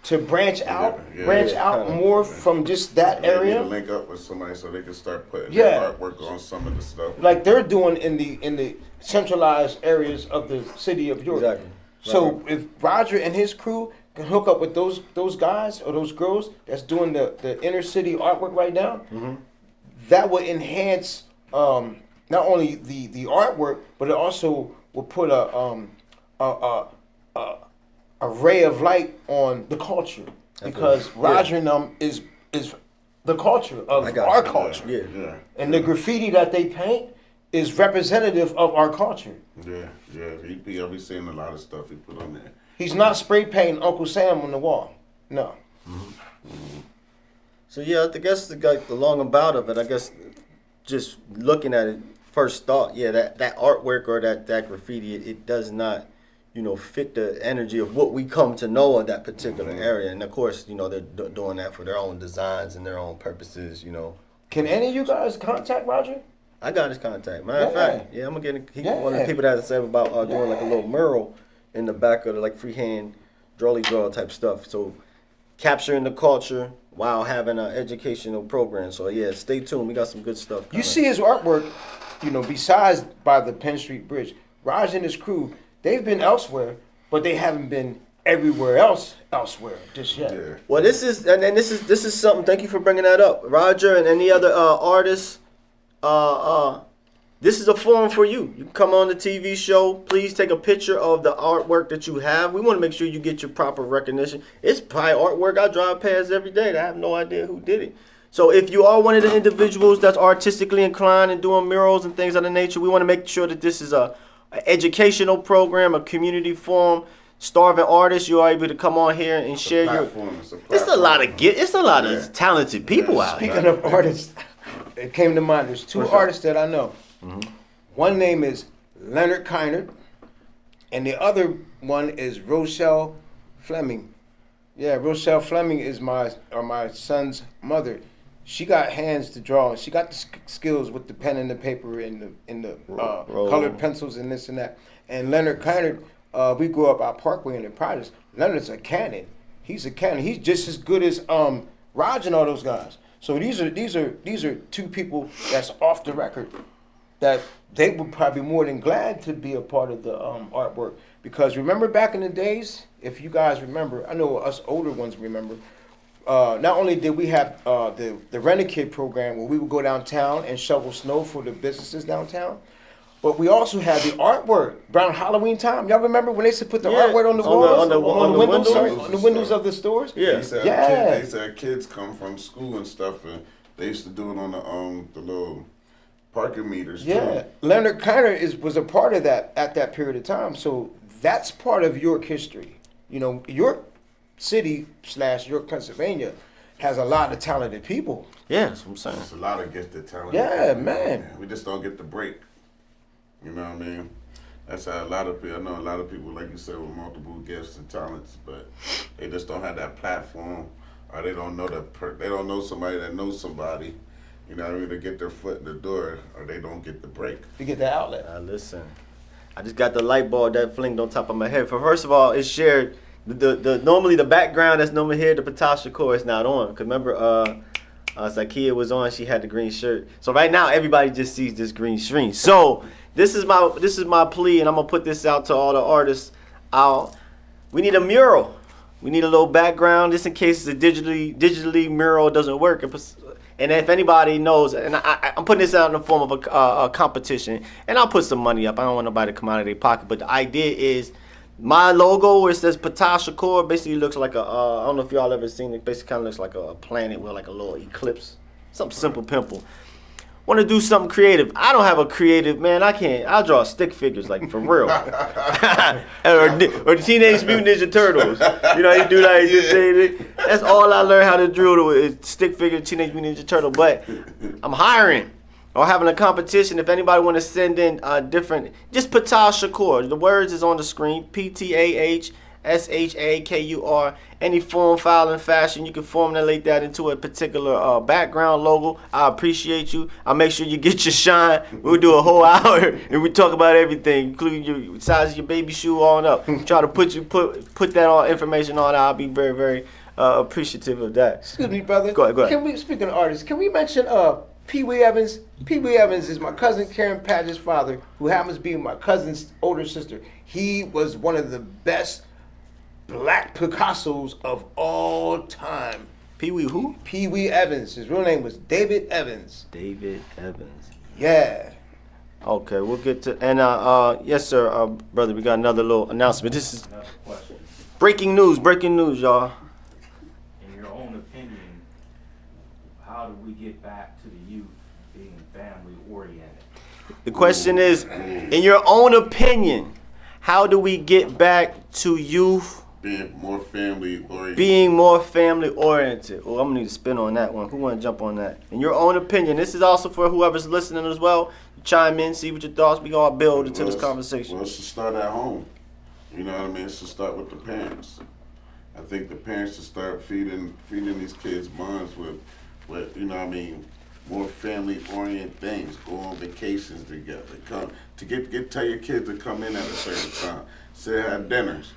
Speaker 3: to branch out
Speaker 2: Yeah.
Speaker 3: more from just that
Speaker 2: They need to
Speaker 3: area.
Speaker 2: link up with somebody so they can start putting
Speaker 3: Yeah.
Speaker 2: their artwork on some of the stuff.
Speaker 3: Like they're doing in the centralized areas of the city of York.
Speaker 1: Exactly.
Speaker 3: So if Roger and his crew can hook up with those guys or those girls that's doing the inner city artwork right now, that would enhance not only the artwork, but it also will put a ray of light on the culture, because Roger and them is the culture of our culture.
Speaker 2: Yeah.
Speaker 3: And the graffiti that they paint is representative of our culture.
Speaker 2: Yeah. I'll be seeing a lot of stuff he put on there.
Speaker 3: He's not spray painting Uncle Sam on the wall. No.
Speaker 1: So yeah, I guess the long and about of it, I guess just looking at it, first thought, yeah, that artwork or that graffiti, it does not, fit the energy of what we come to know of that particular area. And of course, they're doing that for their own designs and their own purposes,
Speaker 3: Can any of you guys contact Roger?
Speaker 1: I got his contact. Matter of fact, I'm gonna get one of the people that said about doing like a little mural in the back of the like freehand draw type stuff. So capturing the culture while having an educational program. So yeah, stay tuned. We got some good stuff coming.
Speaker 3: You see his artwork, besides by the Penn Street Bridge. Roger and his crew, they've been elsewhere, but they haven't been everywhere elsewhere just yet.
Speaker 2: Yeah.
Speaker 1: Well, this is something. Thank you for bringing that up, Roger, and any other artists. This is a forum for you. You can come on the TV show. Please take a picture of the artwork that you have. We want to make sure you get your proper recognition. It's probably artwork I drive past every day that I have no idea who did it. So if you are one of the individuals that's artistically inclined and doing murals and things of that nature, we want to make sure that this is an educational program, a community forum. Starving artists, you are able to come on here and share your. It's a lot of talented people out here.
Speaker 3: Speaking of artists, it came to mind. There's two artists that I know. One name is Leonard Kynard, and the other one is Rochelle Fleming. Yeah, Rochelle Fleming is my son's mother. She got hands to draw. She got the skills with the pen and the paper and the colored pencils and this and that. And Leonard Kynard, we grew up out Parkway in the projects. Leonard's a cannon. He's a cannon. He's just as good as Raj and all those guys. So these are two people that's off the record that they would probably be more than glad to be a part of the artwork. Because remember back in the days, if you guys remember, I know us older ones remember, not only did we have the Rent-A-Kid program where we would go downtown and shovel snow for the businesses downtown, but we also had the artworort around Halloween time. Y'all remember when they used to put the artworort on the walls, on the windows of the stores?
Speaker 1: Yeah.
Speaker 2: They used to have kids come from school and stuff, and they used to do it on the little parking meters.
Speaker 3: Yeah,
Speaker 2: too.
Speaker 3: Leonard Kynard was a part of that at that period of time. So that's part of York history. York City / York, Pennsylvania has a lot of talented people.
Speaker 1: Yeah, that's what I'm saying.
Speaker 2: There's a lot of gifted talent.
Speaker 3: Yeah, man.
Speaker 2: We just don't get the break. You know what I mean? That's how a lot of people. I know a lot of people, like you said, with multiple gifts and talents, but they just don't have that platform, or they don't know they don't know somebody that knows somebody. You know what I mean? To get their foot in the door, or they don't get the break.
Speaker 3: To get the outlet.
Speaker 1: Listen, I just got the light bulb that flinged on top of my head. First of all, it's shared. Normally the background that's normally here, the Ptah Shakur is not on. Cause remember, Zakia was on. She had the green shirt. So right now everybody just sees this green screen. So this is my plea, and I'm gonna put this out to all the artists. We need a mural. We need a little background, just in case the digitally mural doesn't work. And if anybody knows, and I'm putting this out in the form of a competition, and I'll put some money up. I don't want nobody to come out of their pocket, but the idea is my logo where it says Ptah Shakur basically looks like I don't know if y'all ever seen it. Basically kind of looks like a planet with like a little eclipse, something simple, pimple. Want to do something creative. I don't have a creative, man. I'll draw stick figures, like, for real. or Teenage Mutant Ninja Turtles. You do like, that's all I learned how to draw is stick figure Teenage Mutant Ninja Turtle. But I'm hiring or having a competition. If anybody want to send in just Ptah Shakur. The words is on the screen, Ptah SHAKUR. Any form, file, and fashion, you can formulate that into a particular background logo. I appreciate you. I'll make sure you get your shine. We'll do a whole hour and we talk about everything, including your size of your baby shoe on up. Try to put that all information on. I'll be very, very appreciative of that.
Speaker 3: Excuse me, brother.
Speaker 1: Go ahead.
Speaker 3: Can we, speaking of artists, can we mention Pee Wee Evans? Pee Wee Evans is my cousin Karen Padgett's father, who happens to be my cousin's older sister. He was one of the best black Picassos of all time.
Speaker 1: Pee Wee who?
Speaker 3: Pee Wee Evans. His real name was David Evans.
Speaker 1: David Evans.
Speaker 3: Yeah.
Speaker 1: Okay, we'll get to, and yes sir, brother, we got another little announcement. This is
Speaker 4: Another question.
Speaker 1: breaking news, y'all.
Speaker 4: In your own opinion, how do we get back to the youth being family oriented?
Speaker 1: The question is, in your own opinion, how do we get back to youth
Speaker 2: Being more family oriented.
Speaker 1: being more family oriented? Oh, I'm gonna need to spin on that one. Who wanna jump on that? In your own opinion, this is also for whoever's listening as well. Chime in, see what your thoughts. We gonna build into this conversation.
Speaker 2: Well, it should start at home. You know what I mean? It should start with the parents. I think the parents should start feeding these kids' minds with you know what I mean, more family oriented things. Go on vacations together. Tell your kids to come in at a certain time. Say have dinners.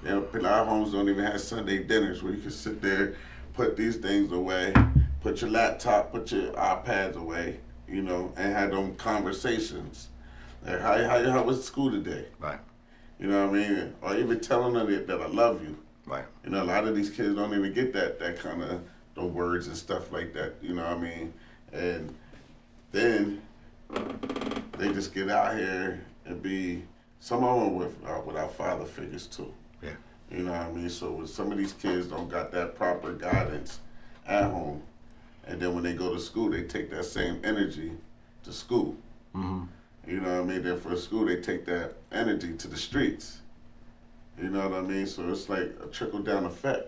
Speaker 2: You know, our homes don't even have Sunday dinners where you can sit there, put these things away, put your laptop, put your iPads away, you know, and have them conversations. Like, how was school today?
Speaker 1: Right,
Speaker 2: You know what I mean? Or even telling them that I love you.
Speaker 1: right.
Speaker 2: You know, a lot of these kids don't even get that kind of the words and stuff like that. You know what I mean? And then they just get out here and be some of them without father figures too.
Speaker 1: Yeah.
Speaker 2: You know what I mean? So when some of these kids don't got that proper guidance at home, and then when they go to school, they take that same energy to school.
Speaker 1: Mm-hmm.
Speaker 2: You know what I mean? Then for school, they take that energy to the streets. You know what I mean? So it's like a trickle-down effect.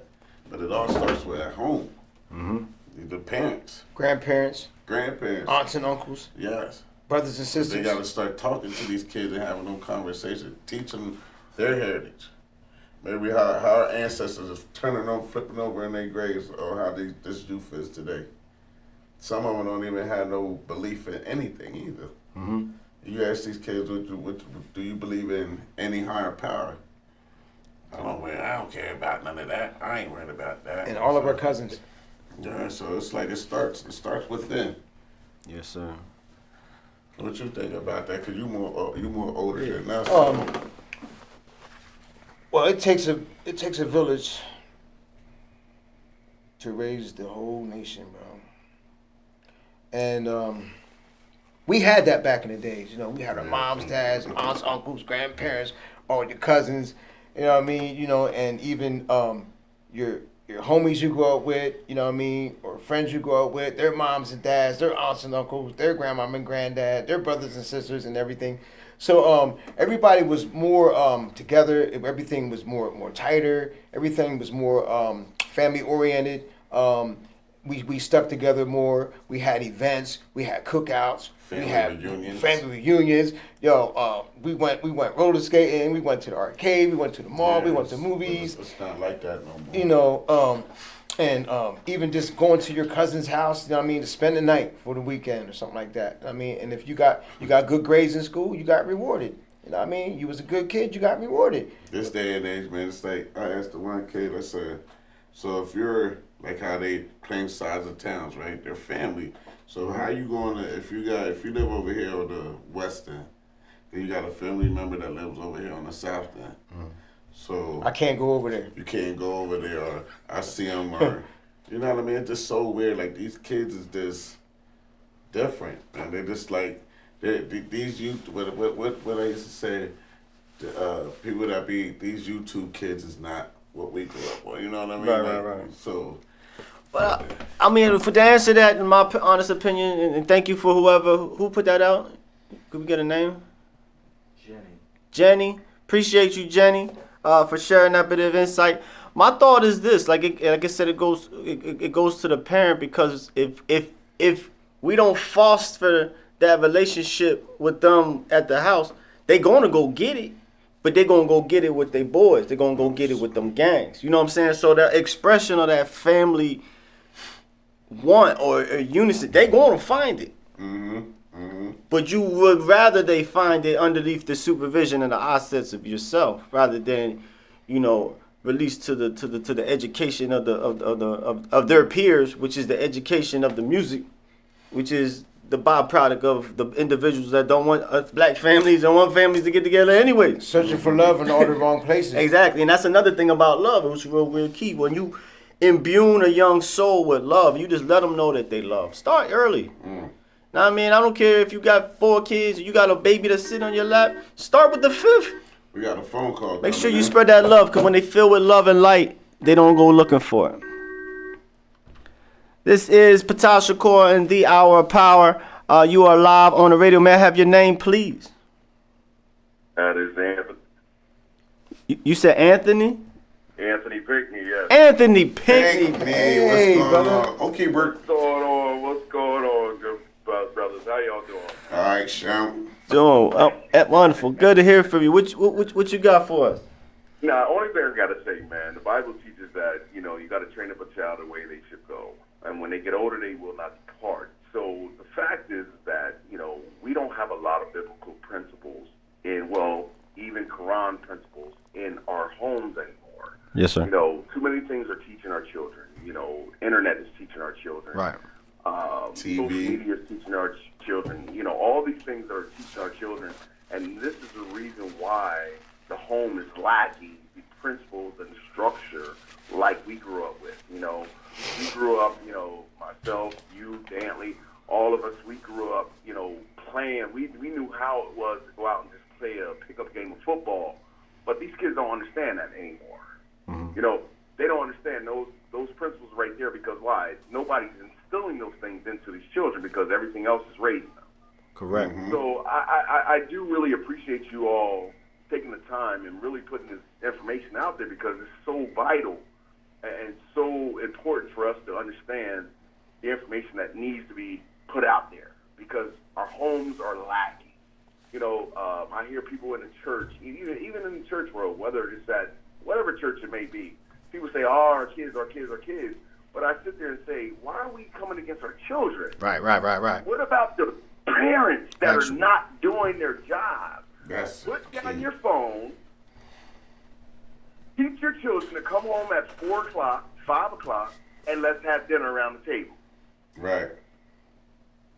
Speaker 2: But it all starts with at home.
Speaker 1: Mm-hmm.
Speaker 2: The parents,
Speaker 3: Grandparents,
Speaker 2: grandparents.
Speaker 3: aunts and uncles,
Speaker 2: Yes.
Speaker 3: brothers and sisters.
Speaker 2: They got to start talking to these kids and having them conversations. Teach them their heritage. Maybe how our ancestors is turning over, flipping over in their graves, or how this youth is today. Some of them don't even have no belief in anything either.
Speaker 1: Mm-hmm.
Speaker 2: You ask these kids, do you believe in any higher power? I don't care about none of that. I ain't worried about that.
Speaker 3: And all of our cousins.
Speaker 2: Yeah, so it's like it starts within.
Speaker 1: Yes, sir.
Speaker 2: What you think about that? Cause you more older than us.
Speaker 3: Well, it takes a village to raise the whole nation, bro. And we had that back in the days. You know, we had our moms, dads, aunts, uncles, grandparents, all your cousins. You know what I mean? You know, and even your homies you grow up with. You know what I mean? Or friends you grow up with. Their moms and dads, their aunts and uncles, their grandmom and granddad, their brothers and sisters, and everything. So everybody was more together. Everything was more tighter. Everything was more family oriented. We stuck together more. We had events. We had cookouts.
Speaker 2: Family
Speaker 3: we had
Speaker 2: reunions.
Speaker 3: family reunions. Yo, we went roller skating. We went to the arcade. We went to the mall.
Speaker 2: Yeah,
Speaker 3: we went to
Speaker 2: it's-
Speaker 3: movies.
Speaker 2: It's not like that no more.
Speaker 3: You know, and even just going to your cousin's house, you know what I mean, to spend the night for the weekend or something like that. I mean, and if you got good grades in school, you got rewarded. You know what I mean? You was a good kid, you got rewarded.
Speaker 2: This day and age, man, it's like I asked the one kid, I said, so if you're like how they claim size of towns, right? They're family. So how you going to if you live over here on the west end, then you got a family member that lives over here on the south end. So
Speaker 3: I can't go over there.
Speaker 2: you can't go over there, or I see them, or you know what I mean? It's just so weird. Like these kids is just different, man. They're just like these youth. What I used to say, people that be these YouTube kids is not what we grew up with. You know what I mean?
Speaker 1: Right.
Speaker 2: So
Speaker 1: But I mean, for to answer that, in my honest opinion, and thank you for who put that out. Could we get a name? Jenny. Appreciate you, Jenny, for sharing that bit of insight. My thought is this: like I said, it goes to the parent, because if we don't foster that relationship with them at the house, they gonna go get it. but they're going to go get it with their boys. They're going to go get it with them gangs. You know what I'm saying? So the expression of that family want or unison, they going to find it. But you would rather they find it underneath the supervision and the assets of yourself, rather than, released to the education of their peers, which is the education of the music, which is the byproduct of the individuals that don't want black families and want families to get together anyway.
Speaker 3: Searching for love in all the wrong places.
Speaker 1: Exactly, and that's another thing about love, which is real key. When you imbue a young soul with love, you just let them know that they love. Start early. Now, I mean, I don't care if you got 4 kids, you got a baby that's sitting on your lap. Start with the 5th.
Speaker 2: We got a phone call.
Speaker 1: Make sure you spread that love, because when they fill with love and light, they don't go looking for it. This is Ptah Shakur in the Hour of Power. You are live on the radio. May I have your name, please?
Speaker 5: That is Anthony.
Speaker 1: You said Anthony?
Speaker 5: Anthony Pinkney, yes.
Speaker 1: Anthony Pinkney.
Speaker 2: Hey, what's going on? Okay, Bert.
Speaker 5: What's going on? What's going on, good brothers? How y'all doing?
Speaker 2: All right, Sham.
Speaker 1: Wonderful. Good to hear from you. What you got for us?
Speaker 5: Now, only thing I gotta say, man, the Bible teaches that you gotta train up a child the way they should go, and when they get older, they will not depart. So the fact is that we don't have a lot of biblical principles even Quran principles in our homes anymore.
Speaker 1: Yes, sir.
Speaker 5: Too many things are teaching our children. Internet is teaching our children.
Speaker 1: Right.
Speaker 2: TV.
Speaker 5: Social media is teaching our children. All these things are teaching our children, and this is the reason why the home is lacking the principles and structure like we grew up with. We grew up, myself, you, Dantley, all of us, we grew up, playing. We knew how it was to go out and just play a pickup game of football, but these kids don't understand that anymore. They don't understand those principles right there, because why? Nobody's instilling those things into these children because everything else is raising them.
Speaker 1: Correct.
Speaker 5: So I do really appreciate you all taking the time and really putting this information out there, because it's so vital and so important for us to understand the information that needs to be put out there, because our homes are lacking. I hear people in the church, even in the church world, whether it's at whatever church it may be, people say, "Oh, our kids." But I sit there and say, why are we coming against our children?
Speaker 1: Right.
Speaker 5: What about the parents that are not doing their job?
Speaker 2: That's
Speaker 5: Put down your phone. Teach your children to come home at 4 o'clock, 5 o'clock, and let's have dinner around the table.
Speaker 2: right.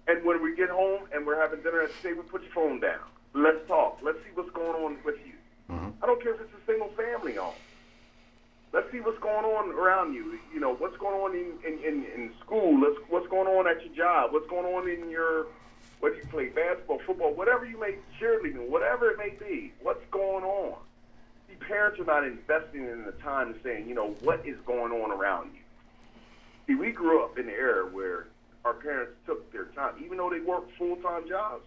Speaker 5: And when we get home and we're having dinner at the table, put your phone down. Let's talk. Let's see what's going on with you. I don't care if it's a single family home. Let's see what's going on around you. What's going on in school. What's going on at your job. What's going on in your, whether you play basketball, football, whatever you may, cheerleading, whatever it may be. What's going on? See, parents are not investing in the time and saying, what is going on around you. See, we grew up in the era where our parents took their time, even though they worked full-time jobs,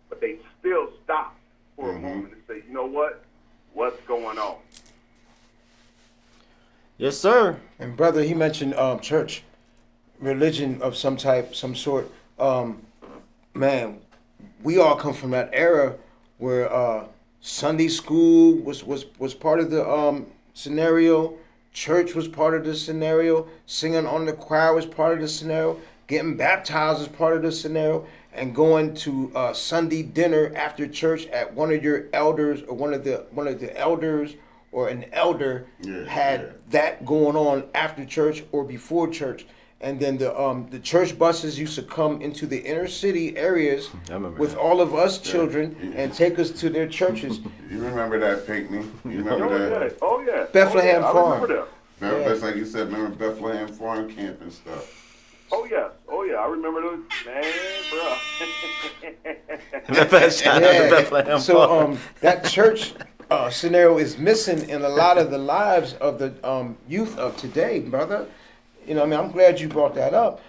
Speaker 5: but they still stopped for a moment and say, what's going on?
Speaker 1: Yes, sir.
Speaker 3: And brother, he mentioned church, religion of some type, some sort. Man, we all come from that era where Sunday school was part of the scenario. Church was part of the scenario. Singing on the choir was part of the scenario. Getting baptized was part of the scenario. And going to Sunday dinner after church at one of your elders or one of the elders or an elder had that going on after church or before church. And then the church buses used to come into the inner city areas with all of us children and take us to their churches.
Speaker 2: You remember that, Pinkney? You remember that?
Speaker 5: Oh, yeah.
Speaker 3: Bethlehem Farm.
Speaker 5: I remember that.
Speaker 2: That's like you said, remember Bethlehem Farm Camp and stuff.
Speaker 5: Oh, yes. I remember those. Man,
Speaker 1: Bethlehem.
Speaker 3: So that church scenario is missing in a lot of the lives of the youth of today, brother. I'm glad you brought that up.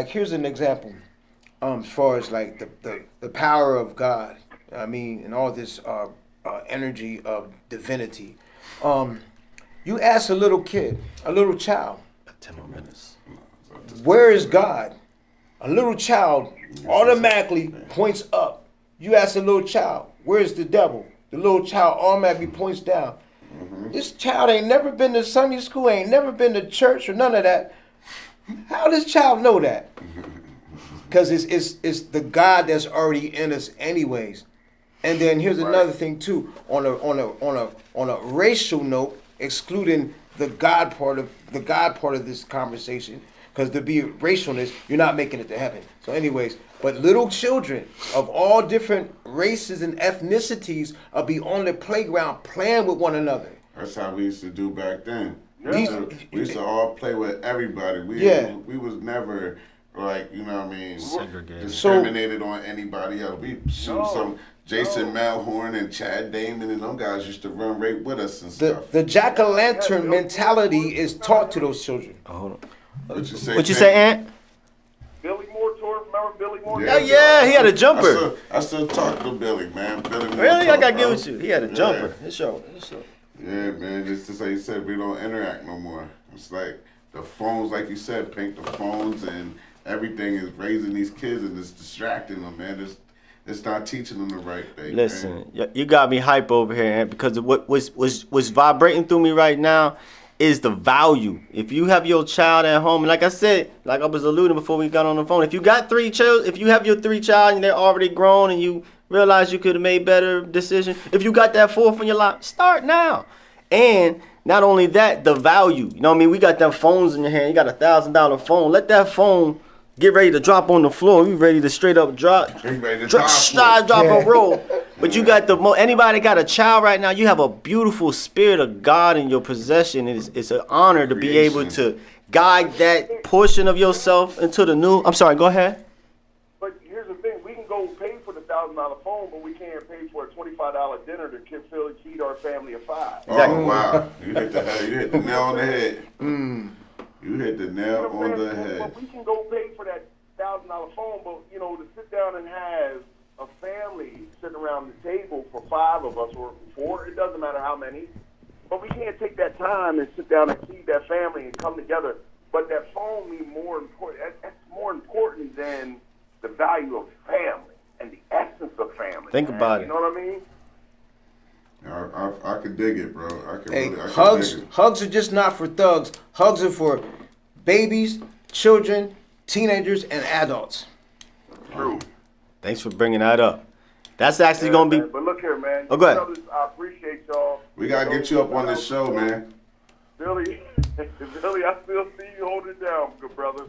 Speaker 3: Here's an example, as far as like the power of God. And all this energy of divinity. You ask a little kid, a little child,
Speaker 1: 10 more minutes.
Speaker 3: where is God? A little child automatically points up. You ask a little child, where's the devil? the little child automatically points down. This child ain't never been to Sunday school, ain't never been to church or none of that. How does this child know that? Because it's the God that's already in us anyways. And then here's another thing too, on a racial note, excluding the God part of this conversation, because to be racialness, you're not making it to heaven. So anyways, but little children of all different races and ethnicities will be on the playground playing with one another.
Speaker 2: That's how we used to do back then.
Speaker 5: Yeah.
Speaker 2: We used to all play with everybody. We was never like, you know what I mean,
Speaker 1: Segregated.
Speaker 2: discriminated on anybody else. We shoot some Jason Melhorn and Chad Damon and them guys used to run right with us and stuff.
Speaker 3: The jack-o'-lantern mentality is taught to those children.
Speaker 1: Hold on.
Speaker 2: What you say,
Speaker 1: What you say, Ant?
Speaker 5: Billy Moore tour. Remember Billy Moore?
Speaker 1: Oh yeah, he had a jumper.
Speaker 2: I still talk to Billy, man. Billy Moore
Speaker 1: Really? I
Speaker 2: talk,
Speaker 1: gotta
Speaker 2: bro.
Speaker 1: give it to you. He had a jumper. His show.
Speaker 2: Yeah, man. Just like you said, we don't interact no more. It's like the phones, like you said, Pink, the phones and everything is raising these kids and it's distracting them, man. It's not teaching them the right thing.
Speaker 1: Listen, you got me hype over here, Ant, because what was vibrating through me right now is the value. If you have your child at home, and like I said, like I was alluding before we got on the phone, if you got 3 children, if you have your 3 child and they're already grown and you realize you could have made better decisions, if you got that 4th in your life, start now. And not only that, the value. You know what I mean? We got them phones in your hand. You got $1,000 phone. Let that phone get ready to drop on the floor. We ready to straight up drop and roll. But you got anybody got a child right now, you have a beautiful spirit of God in your possession. It's an honor to be able to guide that portion of yourself into the new. I'm sorry, go ahead.
Speaker 5: But here's the thing: we can go pay for the $1,000 phone, but we can't pay for a $25 dinner to feed our family of 5.
Speaker 2: Oh wow! You hit the nail on the head. You hit the nail on the head.
Speaker 5: But we can go pay for that $1,000 phone, but to sit down and have a family sitting around the table for 5 of us or 4, it doesn't matter how many. But we can't take that time and sit down and feed that family and come together. But that phone means more important. That's more important than the value of family and the essence of family.
Speaker 1: Think about it.
Speaker 5: You know what I mean?
Speaker 2: I could dig it, bro.
Speaker 3: Hey,
Speaker 2: I
Speaker 3: hugs
Speaker 2: dig it.
Speaker 3: are just not for thugs. Hugs are for babies, children, teenagers, and adults.
Speaker 5: True.
Speaker 1: Thanks for bringing that up. That's actually going to be.
Speaker 5: Man. But look here, man.
Speaker 1: Oh, go ahead.
Speaker 5: Brothers, I appreciate y'all.
Speaker 2: We gotta get you up on this show, man.
Speaker 5: Billy, I still see you holding it down, good brother.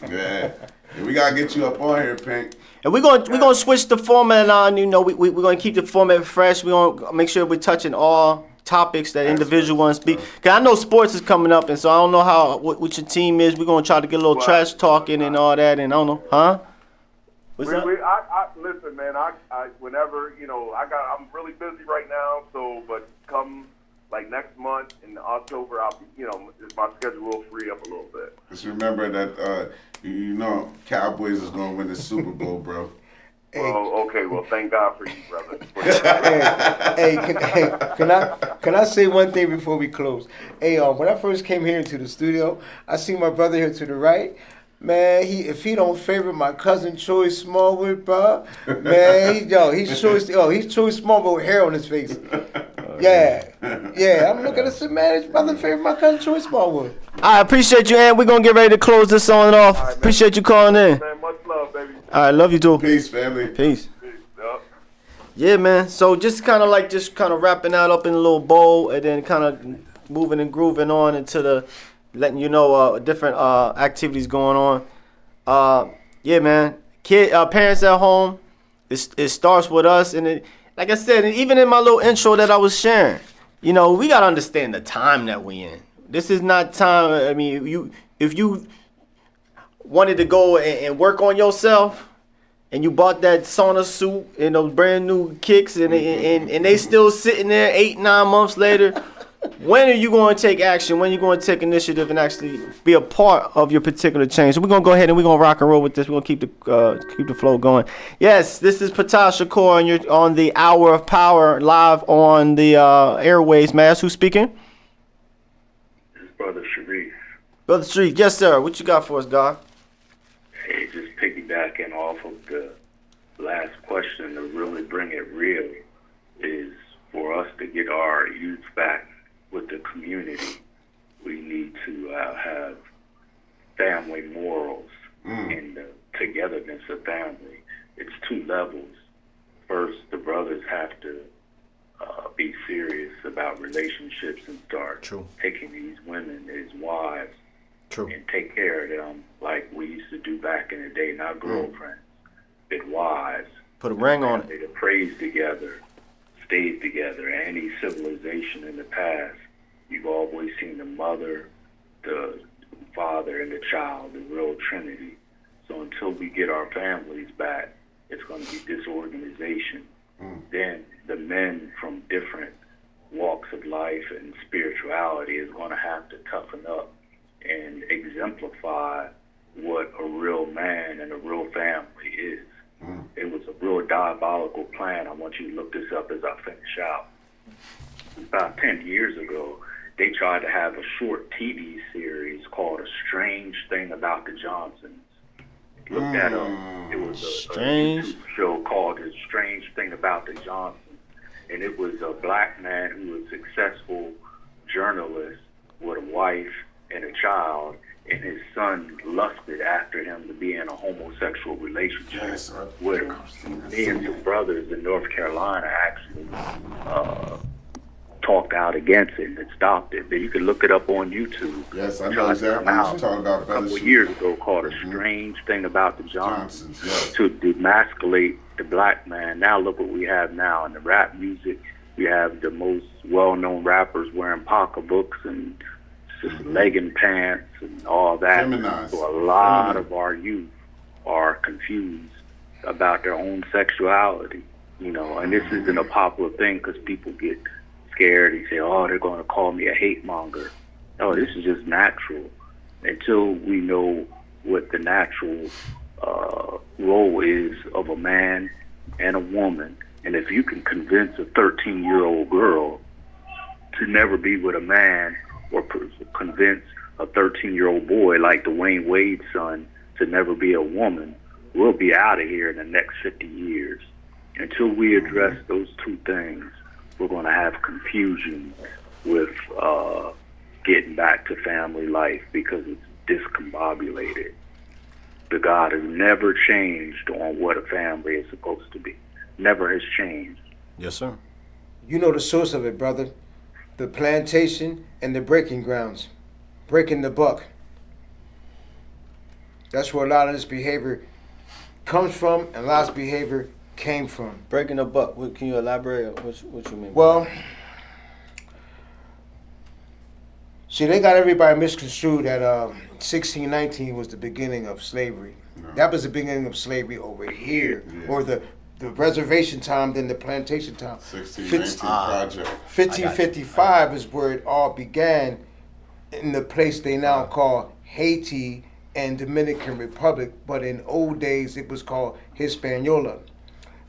Speaker 2: Yeah. We gotta get you up on here, Pink.
Speaker 1: And we're gonna switch the format on. We're gonna keep the format fresh. We're gonna make sure we're touching all topics that individual want to speak. Cause I know sports is coming up, and so I don't know what your team is. We're gonna try to get a little trash talking and all that. And I don't know, huh? What's up?
Speaker 5: Listen, man. I whenever I'm really busy right now. So, but come like next month in October, I'll be, my schedule will free up a little bit.
Speaker 2: Just remember that Cowboys is gonna win the Super Bowl, bro.
Speaker 5: Well, okay. Well, thank God for you, brother.
Speaker 3: Can I say one thing before we close? Hey, when I first came here into the studio, I see my brother here to the right. Man, if he don't favor my cousin Troy Smallwood, bro, man, he's Troy Smallwood with hair on his face. Yeah. I'm looking at some man. His brother favor my cousin Troy Smallwood.
Speaker 1: I appreciate you, and we're gonna get ready to close this on off.
Speaker 5: Right,
Speaker 1: appreciate you calling in.
Speaker 5: Man, much love, baby.
Speaker 1: All right, love you too.
Speaker 2: Peace, family.
Speaker 1: Peace.
Speaker 5: Yup.
Speaker 1: Yeah, man. So just kind of wrapping that up in a little bowl, and then kind of moving and grooving on into the letting you know different activities going on. Yeah, man. Parents at home. It starts with us, and like I said, even in my little intro that I was sharing, we gotta understand the time that we in. This is not time. I mean, if you wanted to go and work on yourself, and you bought that sauna suit and those brand new kicks, and they still sitting there 8-9 months later. When are you going to take action? When are you going to take initiative and actually be a part of your particular change? So we're going to go ahead and we're going to rock and roll with this. We're going to keep the flow going. Yes, this is Ptah Shakur, and you're on the Hour of Power live on the airways. Mass, who's speaking?
Speaker 6: This is Brother Sharif.
Speaker 1: Brother Street, yes, sir. What you got for us, God?
Speaker 6: Hey, just piggybacking off of the last question to really bring it real. is for us to get our youth back with the community. We need to have family morals and the togetherness of family. It's two levels. First, the brothers have to be serious about relationships and start taking these women as wives and take care of them like we used to do back in the day, not girlfriends, but wives.
Speaker 1: Put a ring on it.
Speaker 6: They praise together, stayed together. Any civilization in the past, you've always seen the mother, the father, and the child, the real trinity. So until we get our families back, it's going to be disorganization. Then the men from different walks of life and spirituality is going to have to toughen up and exemplify what a real man and a real family is. It was a real diabolical plan. I want you to look this up as I finish out. About 10 years ago, they tried to have a short TV series called A Strange Thing About the Johnsons. Look that up. It was a YouTube show called A Strange Thing About the Johnsons. And it was a black man who was a successful journalist with a wife and a child, and his son lusted after him to be in a homosexual relationship with him. Me and some brothers in North Carolina actually talked out against it and stopped it. But you can look it up on YouTube.
Speaker 2: Yes, I know exactly what you're talking about.
Speaker 6: A couple of years ago called A Strange Thing About the Johnsons. To demasculate the black man. Now look what we have now in the rap music. We have the most well-known rappers wearing pocketbooks and just legging pants and all that.
Speaker 2: Feminized.
Speaker 6: So a lot of our youth are confused about their own sexuality, and this isn't a popular thing because people get scared and say, oh, they're going to call me a hate monger. No, this is just natural. Until we know what the natural role is of a man and a woman, and if you can convince a 13-year-old girl to never be with a man, or convince a 13-year-old boy like Dwayne Wade's son to never be a woman, we'll be out of here in the next 50 years. Until we address those two things, we're going to have confusion with getting back to family life because it's discombobulated. The God has never changed on what a family is supposed to be. Never has changed.
Speaker 1: Yes, sir.
Speaker 3: You know the source of it, brother. The plantation and the breaking grounds. Breaking the buck. That's where a lot of this behavior comes from, and a lot of behavior came from.
Speaker 1: Breaking the buck. Can you elaborate on what you mean?
Speaker 3: Well, see, they got everybody misconstrued that 1619 was the beginning of slavery. No. That was the beginning of slavery over here, or the reservation time, then the plantation time.
Speaker 2: 1619 project.
Speaker 3: 1555 is where it all began in the place they now call Haiti and Dominican Republic, but in old days it was called Hispaniola.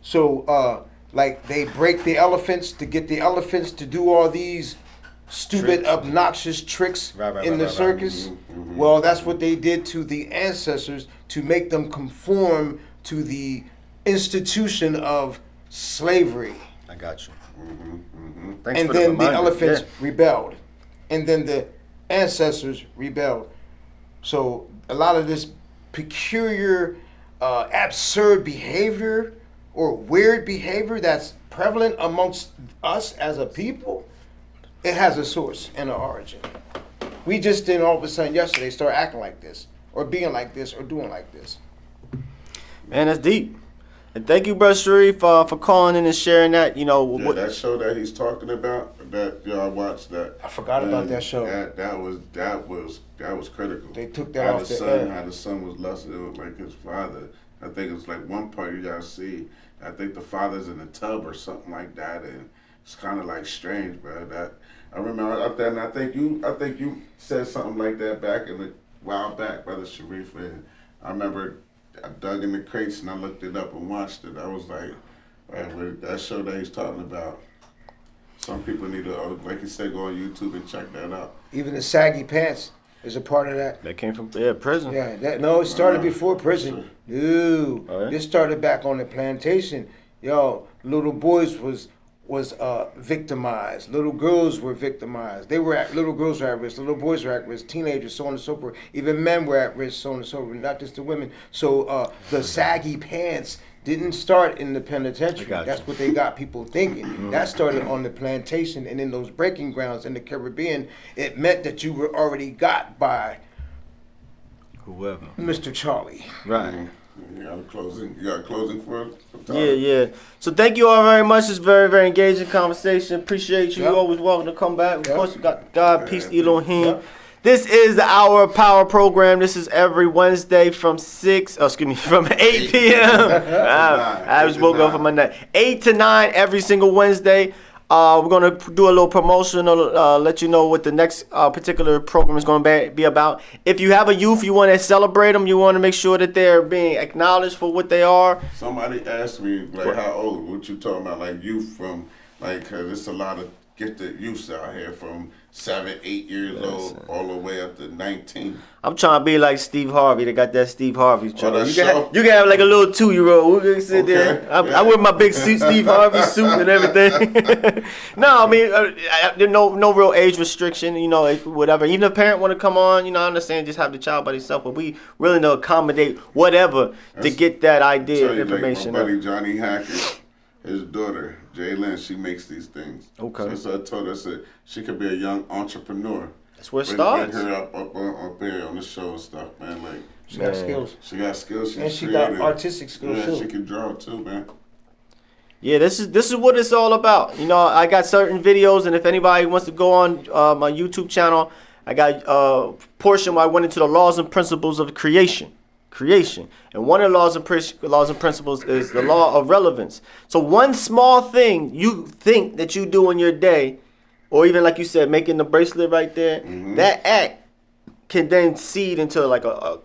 Speaker 3: So, like, they break the elephants to get the elephants to do all these stupid, tricks. Obnoxious tricks in the circus. Mm-hmm. Well, that's what they did to the ancestors to make them conform to the institution of slavery.
Speaker 1: I got you.
Speaker 2: Mm-hmm. Mm-hmm.
Speaker 3: And then the elephants rebelled. And then the ancestors rebelled. So a lot of this peculiar, absurd behavior or weird behavior that's prevalent amongst us as a people, it has a source and an origin. We just didn't all of a sudden yesterday start acting like this or being like this or doing like this.
Speaker 1: Man, that's deep. And thank you, Brother Sharif, for calling in and sharing that.
Speaker 2: That show that he's talking about, that y'all watched that.
Speaker 3: I forgot about that show.
Speaker 2: That was critical.
Speaker 3: They took that off the air.
Speaker 2: How the son was lusted like his father. I think it's like one part you gotta see. I think the father's in a tub or something like that, and it's kind of like strange, bro. That I remember out there, and I think you said something like that back in a while back, Brother Sharif. And I remember I dug in the crates and I looked it up and watched it. I was like, right, that show that he's talking about. Some people need to, like you said, go on YouTube and check that out.
Speaker 3: Even the saggy pants is a part of that.
Speaker 1: That came from prison.
Speaker 3: Yeah, it started before prison. No, This started back on the plantation. Yo, little boys was was victimized. Little girls were victimized. Little girls were at risk. Little boys were at risk. Teenagers, so on and so forth. Even men were at risk, so on and so forth. Not just the women. So the saggy pants didn't start in the penitentiary. That's what they got people thinking. That started on the plantation and in those breaking grounds in the Caribbean. It meant that you were already got by
Speaker 1: whoever.
Speaker 3: Mr. Charlie.
Speaker 1: Right.
Speaker 2: You got a closing for us?
Speaker 1: Yeah. So thank you all very much. It's very, very engaging conversation. Appreciate you.
Speaker 3: Yep.
Speaker 1: You're always welcome to come back. Of
Speaker 3: Yep.
Speaker 1: course, we got God, Peace Eloheim.
Speaker 3: Yep.
Speaker 1: This is the Hour of Power program. This is every Wednesday from 8 p.m. I just woke up from my nap. 8 to 9 every single Wednesday. We're going to do a little promotional, let you know what the next particular program is going to be about. If you have a youth, you want to celebrate them, you want to make sure that they're being acknowledged for what they are.
Speaker 2: Somebody asked me, like, how old? What you talking about, like, youth from, like, cause it's a lot of gifted youths out here from 7, 8 years old all the way up to 19.
Speaker 1: I'm trying to be like Steve Harvey. They got that Steve Harvey show.
Speaker 2: that
Speaker 1: You
Speaker 2: show?
Speaker 1: can have like a little 2-year-old who can sit there. I wear my big Steve Harvey suit and everything. No, I mean, there's no real age restriction, you know, whatever. Even if a parent want to come on, you know, I understand just have the child by themselves, but we willing to accommodate whatever to get that idea, information.
Speaker 2: Like my buddy Johnny Hackett, his daughter, Jalen, she makes these things.
Speaker 1: Okay.
Speaker 2: So I told her, I said, she could be a young entrepreneur.
Speaker 1: That's where it starts.
Speaker 2: Bring her up here on the show and stuff, man. Like,
Speaker 3: She got skills.
Speaker 2: she got skills. She's
Speaker 3: And she
Speaker 2: creative.
Speaker 3: got artistic skills,
Speaker 2: yeah,
Speaker 3: too.
Speaker 2: she can draw, too, man.
Speaker 1: Yeah, this is what it's all about. You know, I got certain videos, and if anybody wants to go on my YouTube channel, I got a portion where I went into the laws and principles of creation. And one of the laws and principles is the law of relevance. So one small thing you think that you do in your day, or even like you said, making the bracelet right there, that act can then seed into like a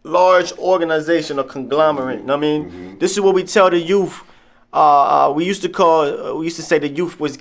Speaker 1: large organization, a conglomerate. You know what I mean? This is what we tell the youth. We used to say the youth was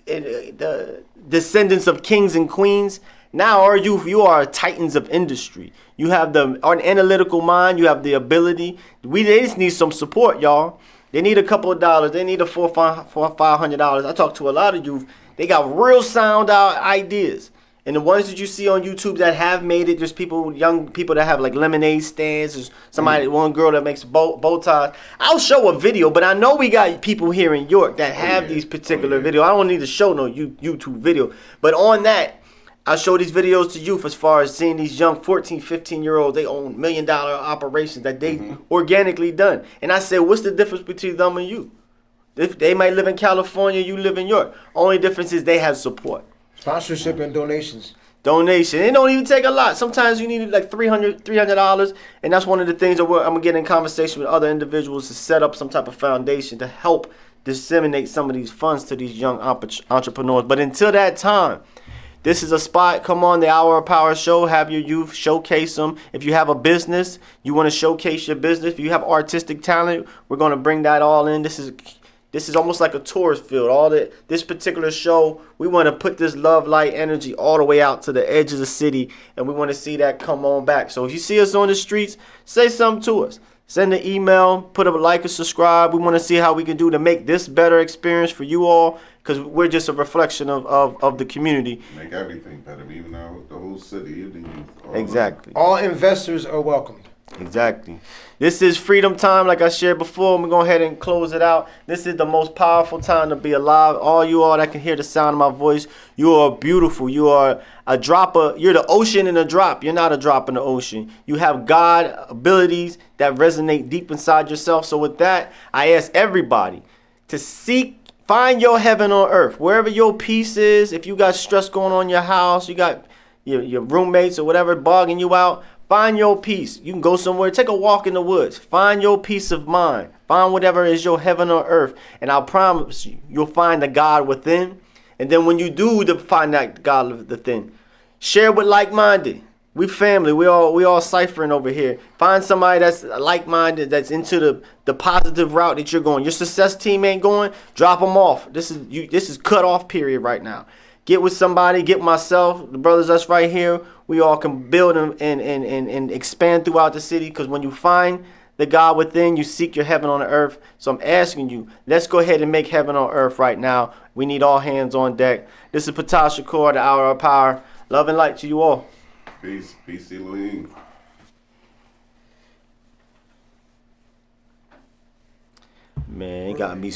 Speaker 1: the descendants of kings and queens. Now our youth, you are titans of industry. You have an analytical mind. You have the ability. They just need some support, y'all. They need a couple of dollars. They need $500. I talk to a lot of youth. They got real sound ideas. And the ones that you see on YouTube that have made it, there's young people that have like lemonade stands. There's one girl that makes bow ties. I'll show a video, but I know we got people here in York that have these particular videos. I don't need to show no YouTube video. But on that, I show these videos to youth as far as seeing these young 14, 15-year-olds. They own $1 million operations that they organically done. And I said, what's the difference between them and you? They might live in California, you live in York. Only difference is they have support.
Speaker 3: Sponsorship and donations.
Speaker 1: Donation. It don't even take a lot. Sometimes you need like $300, and that's one of the things that I'm gonna get in conversation with other individuals to set up some type of foundation to help disseminate some of these funds to these young entrepreneurs. But until that time, this is a spot. Come on, the Hour of Power show. Have your youth, showcase them. If you have a business, you want to showcase your business. If you have artistic talent, we're gonna bring that all in. This is almost like a tourist field. This particular show, we want to put this love, light, energy all the way out to the edge of the city, and we want to see that come on back. So if you see us on the streets, say something to us. Send an email, put up a like or subscribe. We want to see how we can do to make this better experience for you all, because we're just a reflection of the community.
Speaker 2: Make everything better, even though the whole city, the youth.
Speaker 1: Exactly.
Speaker 3: All investors are welcomed.
Speaker 1: Exactly. This is freedom time, like I shared before. I'm going to go ahead and close it out. This is the most powerful time to be alive. All you all that can hear the sound of my voice, you are beautiful. You are a dropper. You're the ocean in a drop. You're not a drop in the ocean. You have God abilities that resonate deep inside yourself. So with that, I ask everybody to find your heaven on earth. Wherever your peace is, if you got stress going on in your house, you got your roommates or whatever bogging you out, find your peace. You can go somewhere, take a walk in the woods. Find your peace of mind. Find whatever is your heaven on earth. And I promise you, you'll find the God within. And then when you do find that God within, share with like-minded. We family. We all ciphering over here. Find somebody that's like-minded, that's into the positive route that you're going. Your success team ain't going, drop them off. This is cut off period right now. Get with somebody, get myself, the brothers that's right here. We all can build and expand throughout the city, because when you find the God within, you seek your heaven on the earth. So I'm asking you, let's go ahead and make heaven on earth right now. We need all hands on deck. This is Ptah Shakur, the Hour of Power. Love and light to you all.
Speaker 2: Peace. Peace Eloheim.
Speaker 1: Man, it got me